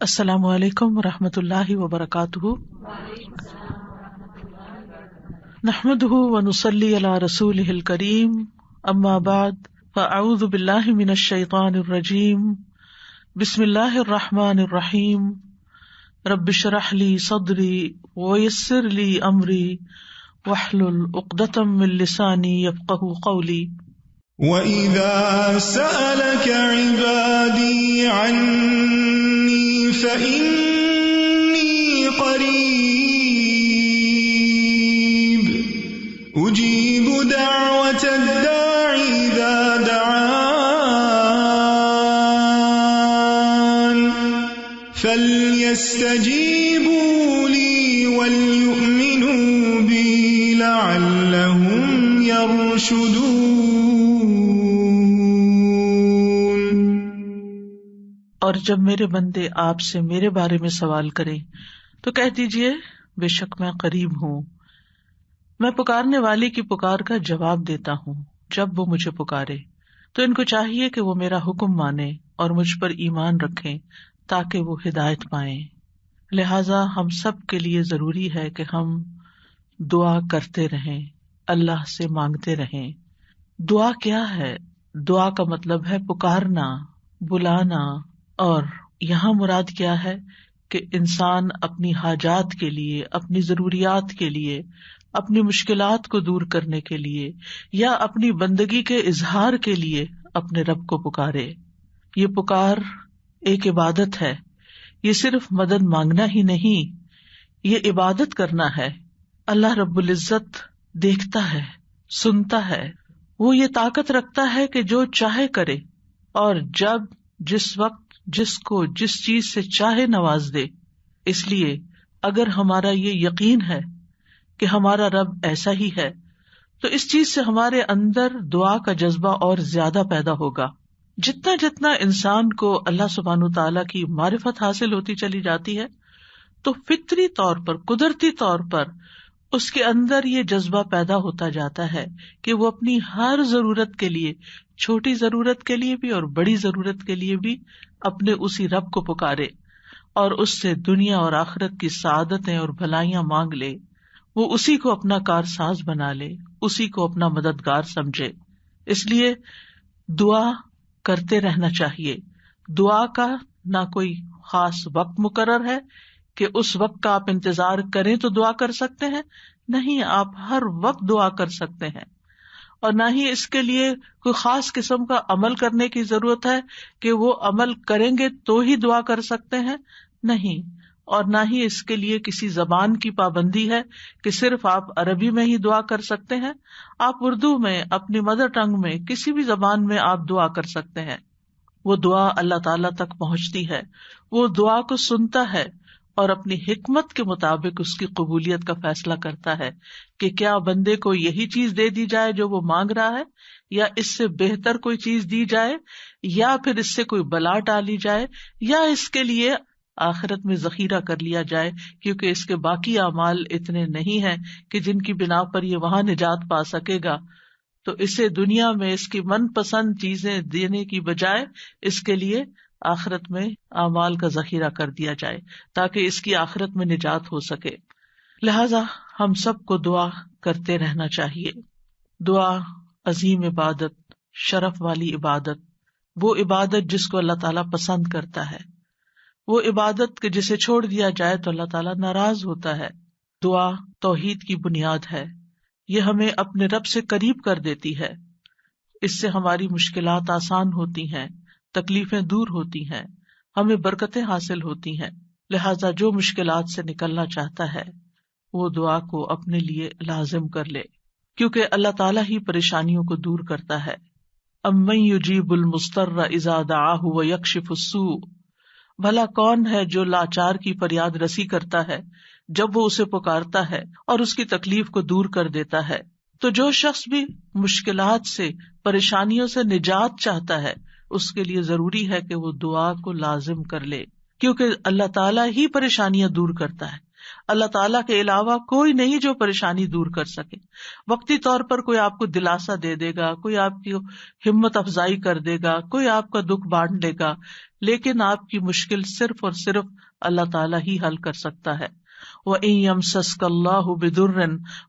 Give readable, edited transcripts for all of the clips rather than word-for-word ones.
السلام علیکم ورحمۃ اللہ وبرکاتہ، نحمده ونصلی علی رسولہ الکریم، اما بعد فاعوذ باللہ من الشیطان الرجیم، بسم اللہ الرحمن الرحیم، رب اشرح لی صدری ویسر لی امری واحلل عقدۃ من لسانی یفقہوا قولی۔ وَإِذَا سَأَلَكَ عِبَادِي عَنِّي فَإِنِّي قَرِيبٌ أُجِيبُ دَعْوَةَ الدَّاعِ إِذَا دَعَانِ فَلْيَسْتَجِيبُوا لِي وَلْيُؤْمِنُوا بِي لَعَلَّهُمْ يَرْشُدُونَ۔ اور جب میرے بندے آپ سے میرے بارے میں سوال کریں تو کہہ دیجئے بے شک میں قریب ہوں، میں پکارنے والے کی پکار کا جواب دیتا ہوں جب وہ مجھے پکارے۔ تو ان کو چاہیے کہ وہ میرا حکم مانیں اور مجھ پر ایمان رکھیں تاکہ وہ ہدایت پائیں۔ لہذا ہم سب کے لیے ضروری ہے کہ ہم دعا کرتے رہیں، اللہ سے مانگتے رہیں۔ دعا کیا ہے؟ دعا کا مطلب ہے پکارنا، بلانا، اور یہاں مراد کیا ہے کہ انسان اپنی حاجات کے لیے، اپنی ضروریات کے لیے، اپنی مشکلات کو دور کرنے کے لیے یا اپنی بندگی کے اظہار کے لیے اپنے رب کو پکارے۔ یہ پکار ایک عبادت ہے، یہ صرف مدد مانگنا ہی نہیں، یہ عبادت کرنا ہے۔ اللہ رب العزت دیکھتا ہے، سنتا ہے، وہ یہ طاقت رکھتا ہے کہ جو چاہے کرے اور جب، جس وقت، جس کو جس چیز سے چاہے نواز دے۔ اس لیے اگر ہمارا یہ یقین ہے کہ ہمارا رب ایسا ہی ہے تو اس چیز سے ہمارے اندر دعا کا جذبہ اور زیادہ پیدا ہوگا۔ جتنا جتنا انسان کو اللہ سبحانہ وتعالیٰ کی معرفت حاصل ہوتی چلی جاتی ہے تو فطری طور پر، قدرتی طور پر اس کے اندر یہ جذبہ پیدا ہوتا جاتا ہے کہ وہ اپنی ہر ضرورت کے لیے، چھوٹی ضرورت کے لیے بھی اور بڑی ضرورت کے لیے بھی اپنے اسی رب کو پکارے اور اس سے دنیا اور آخرت کی سعادتیں اور بھلائیاں مانگ لے۔ وہ اسی کو اپنا کارساز بنا لے، اسی کو اپنا مددگار سمجھے۔ اس لیے دعا کرتے رہنا چاہیے۔ دعا کا نہ کوئی خاص وقت مقرر ہے کہ اس وقت کا آپ انتظار کریں تو دعا کر سکتے ہیں، نہیں، آپ ہر وقت دعا کر سکتے ہیں۔ اور نہ ہی اس کے لیے کوئی خاص قسم کا عمل کرنے کی ضرورت ہے کہ وہ عمل کریں گے تو ہی دعا کر سکتے ہیں، نہیں۔ اور نہ ہی اس کے لیے کسی زبان کی پابندی ہے کہ صرف آپ عربی میں ہی دعا کر سکتے ہیں۔ آپ اردو میں، اپنی مدر ٹنگ میں، کسی بھی زبان میں آپ دعا کر سکتے ہیں۔ وہ دعا اللہ تعالیٰ تک پہنچتی ہے، وہ دعا کو سنتا ہے اور اپنی حکمت کے مطابق اس کی قبولیت کا فیصلہ کرتا ہے کہ کیا بندے کو یہی چیز دے دی جائے جو وہ مانگ رہا ہے، یا اس سے بہتر کوئی چیز دی جائے، یا پھر اس سے کوئی بلا ٹالی جائے، یا اس کے لیے آخرت میں ذخیرہ کر لیا جائے، کیونکہ اس کے باقی اعمال اتنے نہیں ہیں کہ جن کی بنا پر یہ وہاں نجات پا سکے گا۔ تو اسے دنیا میں اس کی من پسند چیزیں دینے کی بجائے اس کے لیے آخرت میں اعمال کا ذخیرہ کر دیا جائے تاکہ اس کی آخرت میں نجات ہو سکے۔ لہذا ہم سب کو دعا کرتے رہنا چاہیے۔ دعا عظیم عبادت، شرف والی عبادت، وہ عبادت جس کو اللہ تعالیٰ پسند کرتا ہے، وہ عبادت کہ جسے چھوڑ دیا جائے تو اللہ تعالیٰ ناراض ہوتا ہے۔ دعا توحید کی بنیاد ہے، یہ ہمیں اپنے رب سے قریب کر دیتی ہے، اس سے ہماری مشکلات آسان ہوتی ہیں، تکلیفیں دور ہوتی ہیں، ہمیں برکتیں حاصل ہوتی ہیں۔ لہذا جو مشکلات سے نکلنا چاہتا ہے وہ دعا کو اپنے لیے لازم کر لے، کیونکہ اللہ تعالیٰ ہی پریشانیوں کو دور کرتا ہے۔ امن یجیب المضطر اذا دعاہ ویکشف السوء، بھلا کون ہے جو لاچار کی فریاد رسی کرتا ہے جب وہ اسے پکارتا ہے اور اس کی تکلیف کو دور کر دیتا ہے۔ تو جو شخص بھی مشکلات سے، پریشانیوں سے نجات چاہتا ہے اس کے لیے ضروری ہے کہ وہ دعا کو لازم کر لے، کیونکہ اللہ تعالیٰ ہی پریشانیاں دور کرتا ہے۔ اللہ تعالیٰ کے علاوہ کوئی نہیں جو پریشانی دور کر سکے۔ وقتی طور پر کوئی آپ کو دلاسا دے دے گا، کوئی آپ کی ہمت افزائی کر دے گا، کوئی آپ کا دکھ بانٹ لے گا، لیکن آپ کی مشکل صرف اور صرف اللہ تعالیٰ ہی حل کر سکتا ہے. وَإِن يَمْسَسْكَ اللَّهُ بِضُرٍّ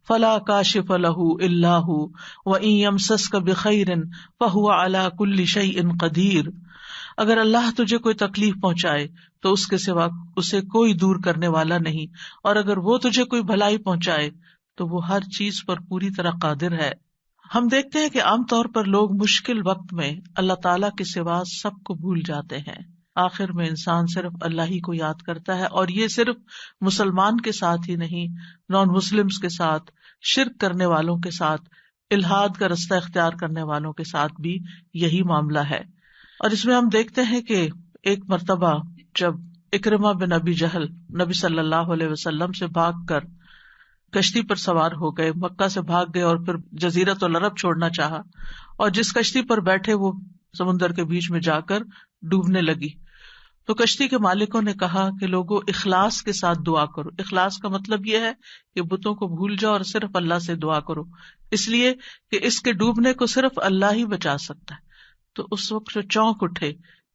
فَلَا كَاشِفَ لَهُ إِلَّا هُوَ وَإِن يَمْسَسْكَ بِخَيْرٍ فَهُوَ عَلَى كُلِّ شَيْءٍ قَدِيرٌ. اگر اللہ تجھے کوئی تکلیف پہنچائے تو اس کے سوا اسے کوئی دور کرنے والا نہیں، اور اگر وہ تجھے کوئی بھلائی پہنچائے تو وہ ہر چیز پر پوری طرح قادر ہے. ہم دیکھتے ہیں کہ عام طور پر لوگ مشکل وقت میں اللہ تعالیٰ کے سوا سب کو بھول جاتے ہیں. آخر میں انسان صرف اللہ ہی کو یاد کرتا ہے، اور یہ صرف مسلمان کے ساتھ ہی نہیں، نان مسلمز کے ساتھ، شرک کرنے والوں کے ساتھ، الحاد کا رستہ اختیار کرنے والوں کے ساتھ بھی یہی معاملہ ہے. اور اس میں ہم دیکھتے ہیں کہ ایک مرتبہ جب اکرمہ بن ابی جہل نبی صلی اللہ علیہ وسلم سے بھاگ کر کشتی پر سوار ہو گئے، مکہ سے بھاگ گئے اور پھر جزیرۃ العرب چھوڑنا چاہا، اور جس کشتی پر بیٹھے وہ سمندر کے بیچ میں جا کر ڈوبنے لگی. تو کشتی کے مالکوں نے کہا کہ لوگوں اخلاص کے ساتھ دعا کرو. اخلاص کا مطلب یہ ہے کہ بتوں کو بھول جاؤ اور صرف اللہ سے دعا کرو، اس لیے کہ اس کے ڈوبنے کو صرف اللہ ہی بچا سکتا ہے. تو اس وقت جو چونک اٹھے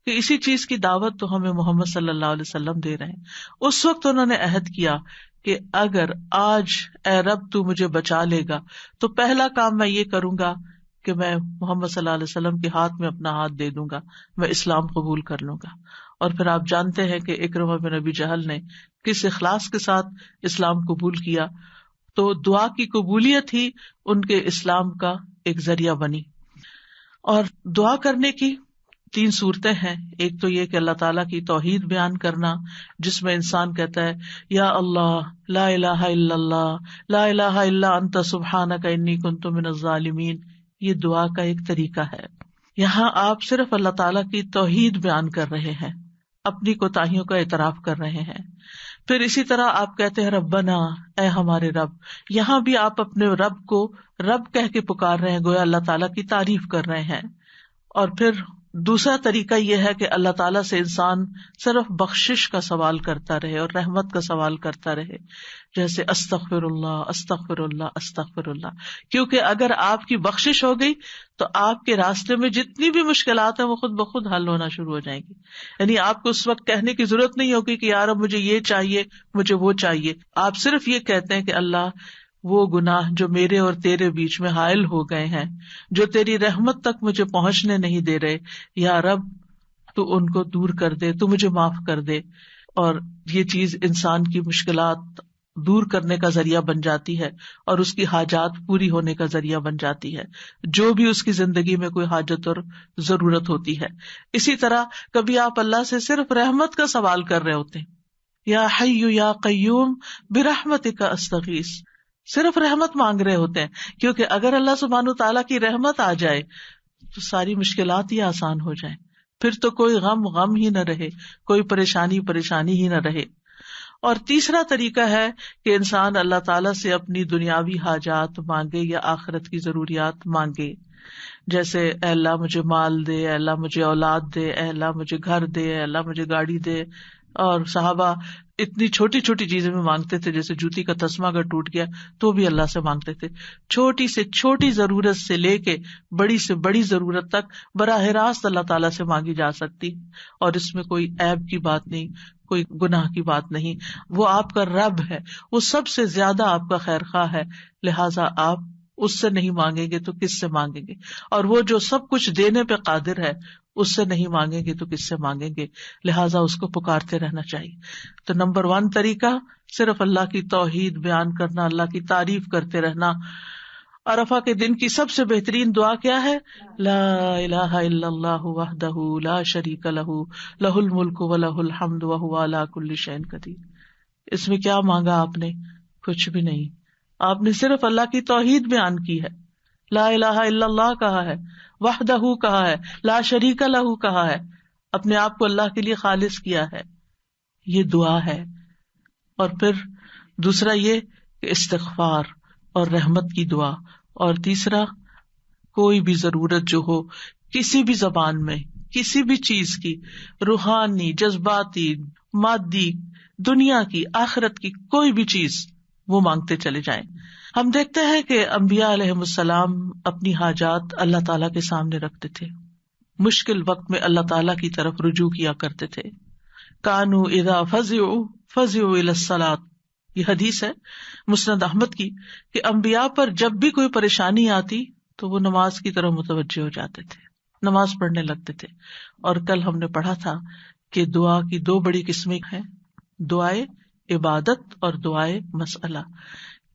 کہ اسی چیز کی دعوت تو ہمیں محمد صلی اللہ علیہ وسلم دے رہے ہیں. اس وقت انہوں نے عہد کیا کہ اگر آج اے رب تو مجھے بچا لے گا تو پہلا کام میں یہ کروں گا کہ میں محمد صلی اللہ علیہ وسلم کے ہاتھ میں اپنا ہاتھ دے دوں گا، میں اسلام قبول کر لوں گا. اور پھر آپ جانتے ہیں کہ اکرمہ بن ابی جہل نے کس اخلاص کے ساتھ اسلام قبول کیا. تو دعا کی قبولیت ہی ان کے اسلام کا ایک ذریعہ بنی. اور دعا کرنے کی 3 صورتیں ہیں. ایک تو یہ کہ اللہ تعالیٰ کی توحید بیان کرنا، جس میں انسان کہتا ہے یا اللہ لا الہ الا اللہ لا الہ الا انت سبحانک انی کنت من الظالمین. یہ دعا کا ایک طریقہ ہے. یہاں آپ صرف اللہ تعالیٰ کی توحید بیان کر رہے ہیں، اپنی کوتاہیوں کا اعتراف کر رہے ہیں. پھر اسی طرح آپ کہتے ہیں ربنا، اے ہمارے رب. یہاں بھی آپ اپنے رب کو رب کہہ کے پکار رہے ہیں، گویا اللہ تعالیٰ کی تعریف کر رہے ہیں. اور پھر دوسرا طریقہ یہ ہے کہ اللہ تعالیٰ سے انسان صرف بخشش کا سوال کرتا رہے اور رحمت کا سوال کرتا رہے، جیسے استغفر اللہ استغفر اللہ استغفر اللہ. کیونکہ اگر آپ کی بخشش ہو گئی تو آپ کے راستے میں جتنی بھی مشکلات ہیں وہ خود بخود حل ہونا شروع ہو جائیں گی. یعنی آپ کو اس وقت کہنے کی ضرورت نہیں ہوگی کہ یار اب مجھے یہ چاہیے مجھے وہ چاہیے. آپ صرف یہ کہتے ہیں کہ اللہ وہ گناہ جو میرے اور تیرے بیچ میں حائل ہو گئے ہیں، جو تیری رحمت تک مجھے پہنچنے نہیں دے رہے، یا رب تو ان کو دور کر دے، تو مجھے معاف کر دے. اور یہ چیز انسان کی مشکلات دور کرنے کا ذریعہ بن جاتی ہے اور اس کی حاجات پوری ہونے کا ذریعہ بن جاتی ہے، جو بھی اس کی زندگی میں کوئی حاجت اور ضرورت ہوتی ہے. اسی طرح کبھی آپ اللہ سے صرف رحمت کا سوال کر رہے ہوتے ہیں، یا حی یا قیوم برحمتک استغیث، صرف رحمت مانگ رہے ہوتے ہیں. کیونکہ اگر اللہ سبحانہ تعالیٰ کی رحمت آ جائے تو ساری مشکلات ہی آسان ہو جائیں، پھر تو کوئی غم ہی نہ رہے، کوئی پریشانی ہی نہ رہے. اور تیسرا طریقہ ہے کہ انسان اللہ تعالیٰ سے اپنی دنیاوی حاجات مانگے یا آخرت کی ضروریات مانگے، جیسے اے اللہ مجھے مال دے، اے اللہ مجھے اولاد دے، اے اللہ مجھے گھر دے، اے اللہ مجھے گاڑی دے. اور صحابہ اتنی چھوٹی چھوٹی چیزیں بھی مانگتے تھے، جیسے جوتی کا تسمہ اگر ٹوٹ گیا تو بھی اللہ سے مانگتے تھے. چھوٹی سے چھوٹی ضرورت سے لے کے بڑی سے بڑی ضرورت تک براہ راست اللہ تعالیٰ سے مانگی جا سکتی، اور اس میں کوئی عیب کی بات نہیں، کوئی گناہ کی بات نہیں. وہ آپ کا رب ہے، وہ سب سے زیادہ آپ کا خیر خواہ ہے، لہٰذا آپ اس سے نہیں مانگیں گے تو کس سے مانگیں گے؟ اور وہ جو سب کچھ دینے پہ قادر ہے اس سے نہیں مانگیں گے تو کس سے مانگیں گے؟ لہٰذا اس کو پکارتے رہنا چاہیے. تو نمبر 1 طریقہ صرف اللہ کی توحید بیان کرنا، اللہ کی تعریف کرتے رہنا. عرفہ کے دن کی سب سے بہترین دعا کیا ہے؟ لا الہ الا اللہ وحدہ لا شریک لہ لہ الملک ولہ الحمد وہو علی کل شیء قدیر. اس میں کیا مانگا آپ نے؟ کچھ بھی نہیں. آپ نے صرف اللہ کی توحید بیان کی ہے، لا الہ الا اللہ کہا ہے، وحدہ کہا ہے، لا شریک لہ کہا ہے، اپنے آپ کو اللہ کے لیے خالص کیا ہے. یہ دعا ہے. اور پھر دوسرا یہ کہ استغفار اور رحمت کی دعا. اور تیسرا کوئی بھی ضرورت جو ہو کسی بھی زبان میں، کسی بھی چیز کی، روحانی، جذباتی، مادی، دنیا کی، آخرت کی، کوئی بھی چیز وہ مانگتے چلے جائیں. ہم دیکھتے ہیں کہ انبیاء علیہم السلام اپنی حاجات اللہ تعالیٰ کے سامنے رکھتے تھے. مشکل وقت میں اللہ تعالیٰ کی طرف رجوع کیا کرتے تھے. کانوا اذا فزعوا الی الصلاۃ، یہ حدیث ہے مسند احمد کی کہ انبیاء پر جب بھی کوئی پریشانی آتی تو وہ نماز کی طرف متوجہ ہو جاتے تھے، نماز پڑھنے لگتے تھے. اور کل ہم نے پڑھا تھا کہ دعا کی دو بڑی قسمیں ہیں، دعائے عبادت اور دعائے مسئلہ.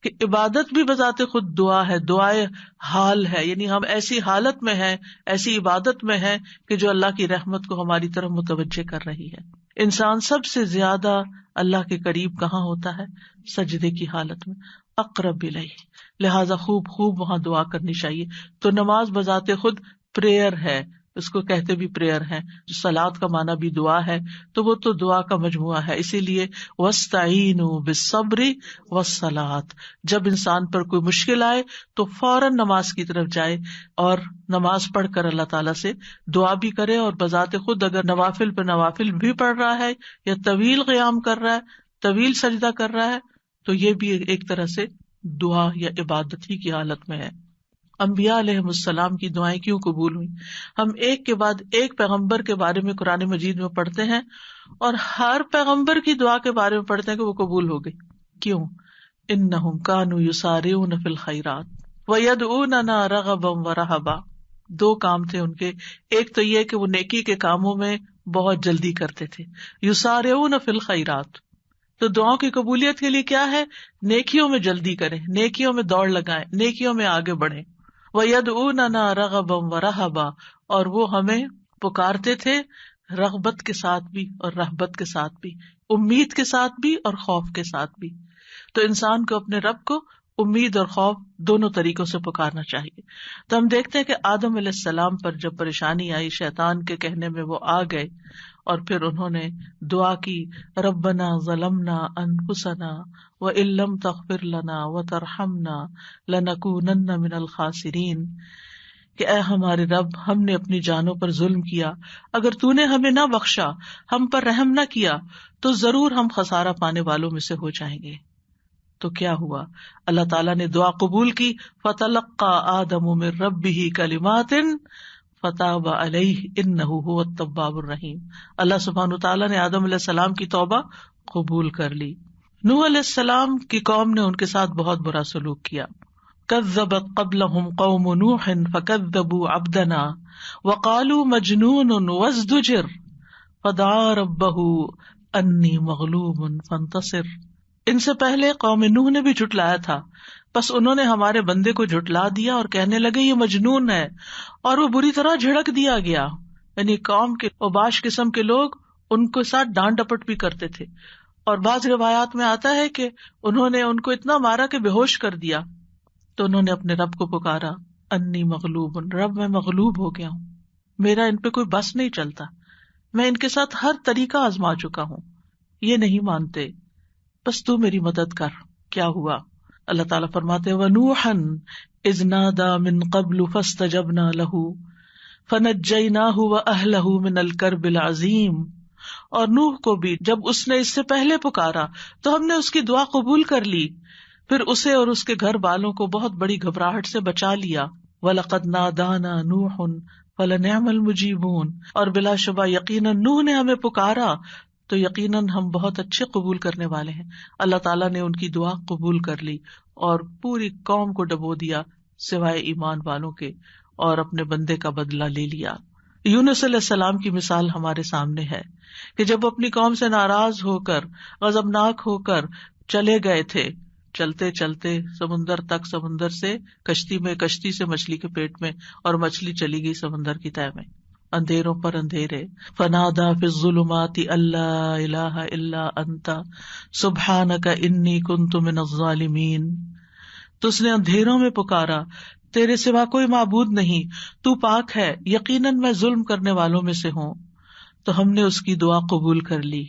کہ عبادت بھی بذات خود دعا ہے، دعائے حال ہے، یعنی ہم ایسی حالت میں ہیں، ایسی عبادت میں ہیں کہ جو اللہ کی رحمت کو ہماری طرف متوجہ کر رہی ہے. انسان سب سے زیادہ اللہ کے قریب کہاں ہوتا ہے؟ سجدے کی حالت میں، اقرب الیہ. لہذا خوب خوب وہاں دعا کرنی چاہیے. تو نماز بذات خود پریئر ہے، اس کو کہتے بھی پریئر ہے. صلاۃ کا معنی بھی دعا ہے، تو وہ تو دعا کا مجموعہ ہے. اسی لیے وَاسْتَعِینُوا بِالصَّبْرِ وَالصَّلَاۃِ، جب انسان پر کوئی مشکل آئے تو فوراً نماز کی طرف جائے اور نماز پڑھ کر اللہ تعالیٰ سے دعا بھی کرے. اور بذات خود اگر نوافل پہ نوافل بھی پڑھ رہا ہے یا طویل قیام کر رہا ہے، طویل سجدہ کر رہا ہے، تو یہ بھی ایک طرح سے دعا یا عبادت ہی کی حالت میں ہے. انبیاء علیہ السلام کی دعائیں کیوں قبول ہوئی؟ ہم ایک کے بعد ایک پیغمبر کے بارے میں قرآن مجید میں پڑھتے ہیں اور ہر پیغمبر کی دعا کے بارے میں پڑھتے ہیں کہ وہ قبول ہو گئی. کیوں؟ انہم کانوا یسارعون فی الخیرات ویدعوننا رغبا ورہبا. دو کام تھے ان کے. ایک تو یہ کہ وہ نیکی کے کاموں میں بہت جلدی کرتے تھے، یسارعون فی الخیرات. تو دعاؤں کی قبولیت کے لیے کیا ہے؟ نیکیوں میں جلدی کریں، نیکیوں میں دوڑ لگائیں، نیکیوں میں آگے بڑھیں. وَيَدْعُونَنَا رَغَبًا وَرَهَبًا، اور وہ ہمیں پکارتے تھے رغبت کے ساتھ بھی اور رہبت کے ساتھ بھی، امید کے ساتھ بھی اور خوف کے ساتھ بھی. تو انسان کو اپنے رب کو امید اور خوف دونوں طریقوں سے پکارنا چاہیے. تو ہم دیکھتے ہیں کہ آدم علیہ السلام پر جب پریشانی آئی، شیطان کے کہنے میں وہ آ گئے اور پھر انہوں نے دعا کی، ربنا ظلمنا انفسنا وان لم تغفر لنا وترحمنا لنکونن من الخاسرین، کہ اے ہمارے رب، ہم نے اپنی جانوں پر ظلم کیا، اگر تو نے ہمیں نہ بخشا، ہم پر رحم نہ کیا، تو ضرور ہم خسارہ پانے والوں میں سے ہو جائیں گے. تو کیا ہوا؟ اللہ تعالیٰ نے دعا قبول کی. فتلقى آدم من ربه کلمات فتاب علیہ انہ هو التواب الرحیم. اللہ سبحانہ وتعالیٰ نے آدم علیہ السلام کی توبہ قبول کر لی. نوح علیہ السلام کی قوم نے ان کے ساتھ بہت برا سلوک کیا. کذبت قبلہم قوم نوح فکذبوا عبدنا وقالوا مجنون وازدجر فدعا ربہ انی مغلوب فانتصر. ان سے پہلے قوم نوح نے بھی جھٹلایا تھا، بس انہوں نے ہمارے بندے کو جھٹلا دیا اور کہنے لگے یہ مجنون ہے، اور وہ بری طرح جھڑک دیا گیا. یعنی قوم کے اوباش قسم کے لوگ ان کے ساتھ ڈانٹ ڈپٹ بھی کرتے تھے. اور بعض روایات میں آتا ہے کہ انہوں نے ان کو اتنا مارا کہ بے ہوش کر دیا. تو انہوں نے اپنے رب کو پکارا، انی مغلوب، رب میں مغلوب ہو گیا ہوں، میرا ان پہ کوئی بس نہیں چلتا، میں ان کے ساتھ ہر طریقہ آزما چکا ہوں، یہ نہیں مانتے، بس تو میری مدد کر. کیا ہوا؟ اللہ تعالیٰ فرماتے وَنُوحًا إِذْ نَادَى مِن قَبْلُ فَاسْتَجَبْنَا لَهُ فَنَجَّيْنَاهُ وَأَهْلَهُ مِنَ الْكَرْبِ الْعَظِيمِ. اور نوح کو بھی جب اس نے اس سے پہلے پکارا تو ہم نے اس کی دعا قبول کر لی، پھر اسے اور اس کے گھر والوں کو بہت بڑی گھبراہٹ سے بچا لیا. وَلَقَدْ نَادَانَا نُوحٌ فَلَنِعْمَ الْمُجِيبُونَ، اور بلا شبہ یقیناً نوح نے ہمیں پکارا تو یقیناً ہم بہت اچھے قبول کرنے والے ہیں. اللہ تعالیٰ نے ان کی دعا قبول کر لی اور پوری قوم کو ڈبو دیا سوائے ایمان والوں کے، اور اپنے بندے کا بدلہ لے لیا. یونس علیہ السلام کی مثال ہمارے سامنے ہے کہ جب اپنی قوم سے ناراض ہو کر، غضبناک ہو کر چلے گئے تھے، چلتے چلتے سمندر تک، سمندر سے کشتی میں، کشتی سے مچھلی کے پیٹ میں، اور مچھلی چلی گئی سمندر کی تہہ میں، اندھیروں پر اندھیرے. فنادا فی الظلمات الا الہ الا انت سبحانک انی کنت من الظالمین. تو اس نے اندھیروں میں پکارا، تیرے سوا کوئی معبود نہیں، تو پاک ہے، یقیناً میں ظلم کرنے والوں میں سے ہوں. تو ہم نے اس کی دعا قبول کر لی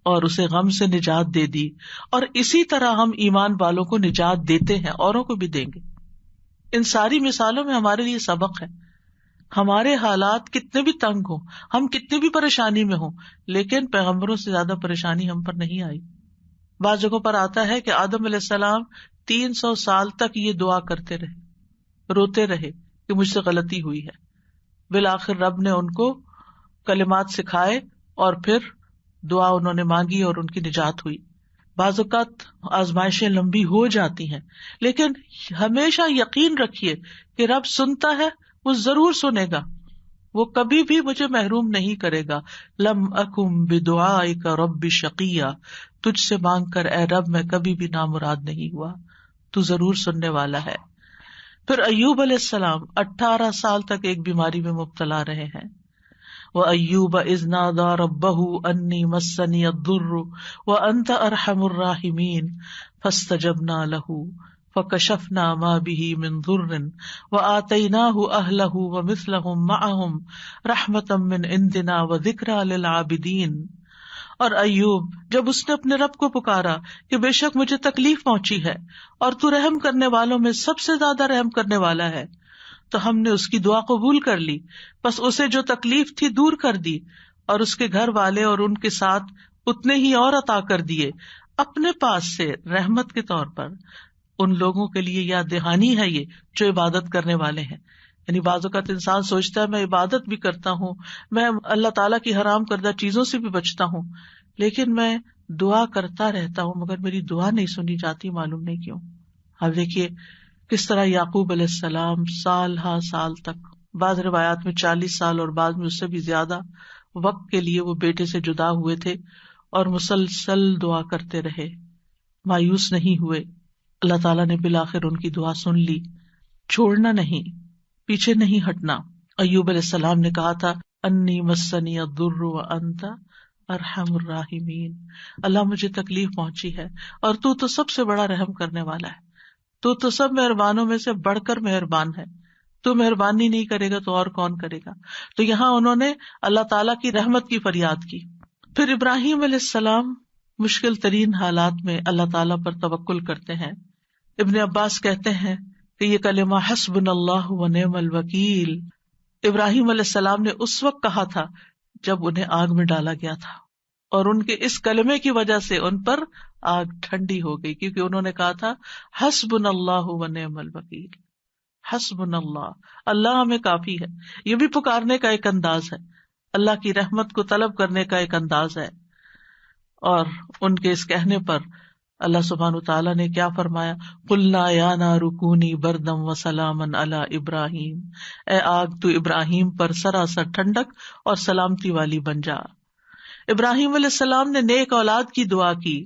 اور اسے غم سے نجات دے دی، اور اسی طرح ہم ایمان والوں کو نجات دیتے ہیں، اوروں کو بھی دیں گے. ان ساری مثالوں میں ہمارے لیے سبق ہے. ہمارے حالات کتنے بھی تنگ ہوں، ہم کتنی بھی پریشانی میں ہوں، لیکن پیغمبروں سے زیادہ پریشانی ہم پر نہیں آئی. بعض جگہوں پر آتا ہے کہ آدم علیہ السلام 300 سال تک یہ دعا کرتے رہے، روتے رہے کہ مجھ سے غلطی ہوئی ہے. بالآخر رب نے ان کو کلمات سکھائے اور پھر دعا انہوں نے مانگی اور ان کی نجات ہوئی. بعض اوقات آزمائشیں لمبی ہو جاتی ہیں، لیکن ہمیشہ یقین رکھیے کہ رب سنتا ہے، وہ ضرور سنے گا، وہ کبھی بھی مجھے محروم نہیں کرے گا. لم اکم بدعائک رب شقیہ، تجھ سے مانگ کر اے رب میں کبھی بھی نامراد نہیں ہوا، تو ضرور سننے والا ہے. پھر ایوب علیہ السلام 18 سال تک ایک بیماری میں مبتلا رہے ہیں. وَأَيُّوبَ إِذْ نَادَى رَبَّهُ أَنِّي مَسَّنِيَ الضُّرُّ وَأَنْتَ أَرْحَمُ الرَّاحِمِينَ فَاسْتَجَبْنَا لَهُ فَكَشَفْنَا مَا بِهِ مِنْ ضُرٍّ وَآتَيْنَاهُ أَهْلَهُ وَمِثْلَهُمْ مَعَهُمْ رَحْمَةً مِنْ عِنْدِنَا وَذِكْرَى لِلْعَابِدِينَ. اور ایوب جب اس نے اپنے رب کو پکارا کہ بے شک مجھے تکلیف پہنچی ہے اور تو رحم کرنے والوں میں سب سے زیادہ رحم کرنے والا ہے، تو ہم نے اس کی دعا قبول کر لی، بس اسے جو تکلیف تھی دور کر دی اور اس کے گھر والے اور ان کے ساتھ اتنے ہی اور عطا کر دیے اپنے پاس سے رحمت کے طور پر. ان لوگوں کے لیے یاد دہانی ہے یہ جو عبادت کرنے والے ہیں. یعنی بعض اوقات انسان سوچتا ہے میں عبادت بھی کرتا ہوں، میں اللہ تعالیٰ کی حرام کردہ چیزوں سے بھی بچتا ہوں، لیکن میں دعا کرتا رہتا ہوں مگر میری دعا نہیں سنی جاتی، معلوم نہیں کیوں. اب دیکھیے کس طرح یعقوب علیہ السلام سال ہا سال تک، بعض روایات میں 40 سال اور بعض میں اس سے بھی زیادہ وقت کے لیے وہ بیٹے سے جدا ہوئے تھے اور مسلسل دعا کرتے رہے، مایوس نہیں ہوئے. اللہ تعالیٰ نے بالآخر ان کی دعا سن لی. چھوڑنا نہیں، پیچھے نہیں ہٹنا. ایوب علیہ السلام نے کہا تھا انی مسنی الضر وانت ارحم الراحمین، اللہ مجھے تکلیف پہنچی ہے اور تو سب سے بڑا رحم کرنے والا ہے، تو سب مہربانوں میں سے بڑھ کر مہربان ہے، تو مہربانی نہیں کرے گا تو اور کون کرے گا. تو یہاں انہوں نے اللہ تعالیٰ کی رحمت کی فریاد کی. پھر ابراہیم علیہ السلام مشکل ترین حالات میں اللہ تعالیٰ پر توکل کرتے ہیں. ابن عباس کہتے ہیں کہ یہ کلمہ حسبنا اللہ ونعم الوکیل ابراہیم علیہ السلام نے اس وقت کہا تھا جب انہیں آگ میں ڈالا گیا تھا، اور ان کے اس کلمے کی وجہ سے ان پر آگ ٹھنڈی ہو گئی، کیونکہ انہوں نے کہا تھا حسبنا اللہ ونعم الوکیل، حسبنا اللہ، اللہ ہمیں کافی ہے. یہ بھی پکارنے کا ایک انداز ہے، اللہ کی رحمت کو طلب کرنے کا ایک انداز ہے. اور ان کے اس کہنے پر اللہ سبحانہ تعالیٰ نے کیا فرمایا، قلنا یا نار کونی بردم وسلاما علی ابراہیم، اے آگ تو ابراہیم پر سراسر ٹھنڈک اور سلامتی والی بن جا. ابراہیم علیہ السلام نے نیک اولاد کی دعا کی،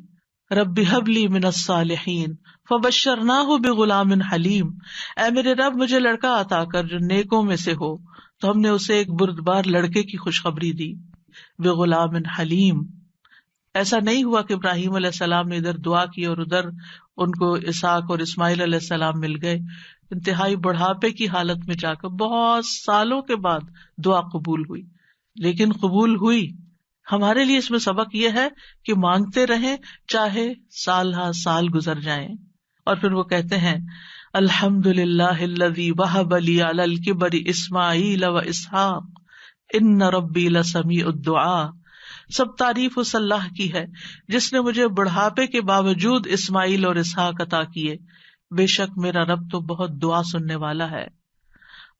رب ہب لی من الصالحین فبشرناہ بغلام حلیم، اے میرے رب مجھے لڑکا عطا کر جو نیکوں میں سے ہو، تو ہم نے اسے ایک بردبار لڑکے کی خوشخبری دی. بغلام حلیم، ایسا نہیں ہوا کہ ابراہیم علیہ السلام نے ادھر دعا کی اور ادھر ان کو اسحاق اور اسماعیل علیہ السلام مل گئے. انتہائی بڑھاپے کی حالت میں جا کر بہت سالوں کے بعد دعا قبول ہوئی، لیکن قبول ہوئی. ہمارے لیے اس میں سبق یہ ہے کہ مانگتے رہیں چاہے سال ہا سال گزر جائیں. اور پھر وہ کہتے ہیں الحمدللہ الذی وہب لی علی الکبر اسماعیل و اسحاق ان ربی لسمیع الدعاء، سب تعریف اس اللہ کی ہے جس نے مجھے بڑھاپے کے باوجود اسماعیل اور اسحاق عطا کیے، بے شک میرا رب تو بہت دعا سننے والا ہے.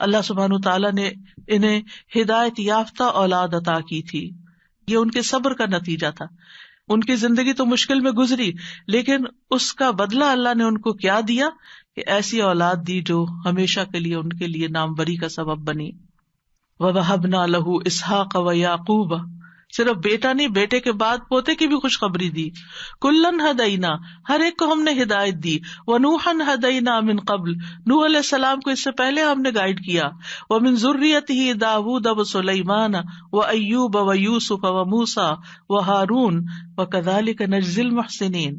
اللہ سبحانہ تعالیٰ نے انہیں ہدایت یافتہ اولاد عطا کی تھی، یہ ان کے صبر کا نتیجہ تھا. ان کی زندگی تو مشکل میں گزری، لیکن اس کا بدلہ اللہ نے ان کو کیا دیا کہ ایسی اولاد دی جو ہمیشہ کے لیے ان کے لیے ناموری کا سبب بنی. وَوَهَبْنَا لَهُ إِسْحَاقَ وَيَعْقُوبَ، صرف بیٹا نہیں، بیٹے کے بعد پوتے کی بھی خوشخبری دی. کلن ہدینا، ہر ایک کو ہم نے ہدایت دی. ونوحا ہدینا من قبل، نوح علیہ السلام کو اس سے پہلے ہم نے گائیڈ کیا. ومن ذریتہ داود وسلیمان وایوب ویوسف وموسیٰ وہارون وکذلک نجزی المحسنین،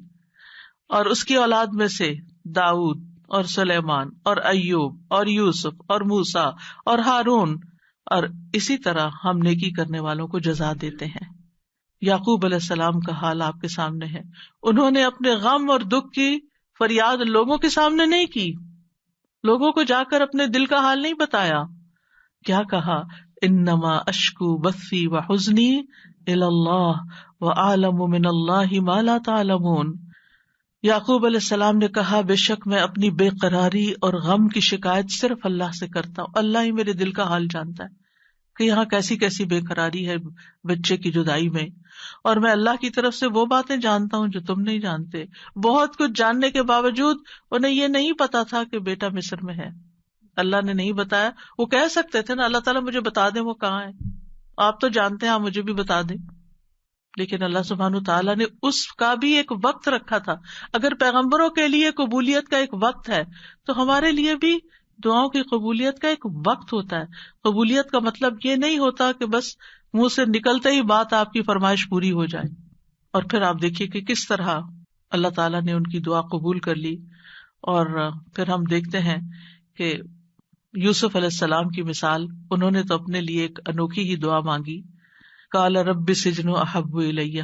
اور اس کی اولاد میں سے داؤد اور سلیمان اور ایوب اور یوسف اور موسیٰ اور ہارون، اور اسی طرح ہم نیکی کرنے والوں کو جزا دیتے ہیں. یعقوب علیہ السلام کا حال آپ کے سامنے ہے. انہوں نے اپنے غم اور دکھ کی فریاد لوگوں کے سامنے نہیں کی، لوگوں کو جا کر اپنے دل کا حال نہیں بتایا. کیا کہا، انما اشکو بثی وحزنی الی اللہ واعلم من اللہ ما لا تعلمون. یعقوب علیہ السلام نے کہا بے شک میں اپنی بے قراری اور غم کی شکایت صرف اللہ سے کرتا ہوں، اللہ ہی میرے دل کا حال جانتا ہے. کہ یہاں کیسی کیسی بے قراری ہے بچے کی جدائی میں، اور میں اللہ کی طرف سے وہ باتیں جانتا ہوں جو تم نہیں جانتے. بہت کچھ جاننے کے باوجود انہیں یہ نہیں پتا تھا کہ بیٹا مصر میں ہے. اللہ نے نہیں بتایا. وہ کہہ سکتے تھے نا اللہ تعالیٰ مجھے بتا دیں وہ کہاں ہے، آپ تو جانتے ہیں آپ مجھے بھی بتا دیں. لیکن اللہ سبحانہ تعالیٰ نے اس کا بھی ایک وقت رکھا تھا. اگر پیغمبروں کے لیے قبولیت کا ایک وقت ہے تو ہمارے لیے بھی دعاؤں کی قبولیت کا ایک وقت ہوتا ہے. قبولیت کا مطلب یہ نہیں ہوتا کہ بس منہ سے نکلتے ہی بات آپ کی فرمائش پوری ہو جائے. اور پھر آپ دیکھیے کہ کس طرح اللہ تعالیٰ نے ان کی دعا قبول کر لی. اور پھر ہم دیکھتے ہیں کہ یوسف علیہ السلام کی مثال، انہوں نے تو اپنے لیے ایک انوکھی ہی دعا مانگی. قال رب السجن احب الی،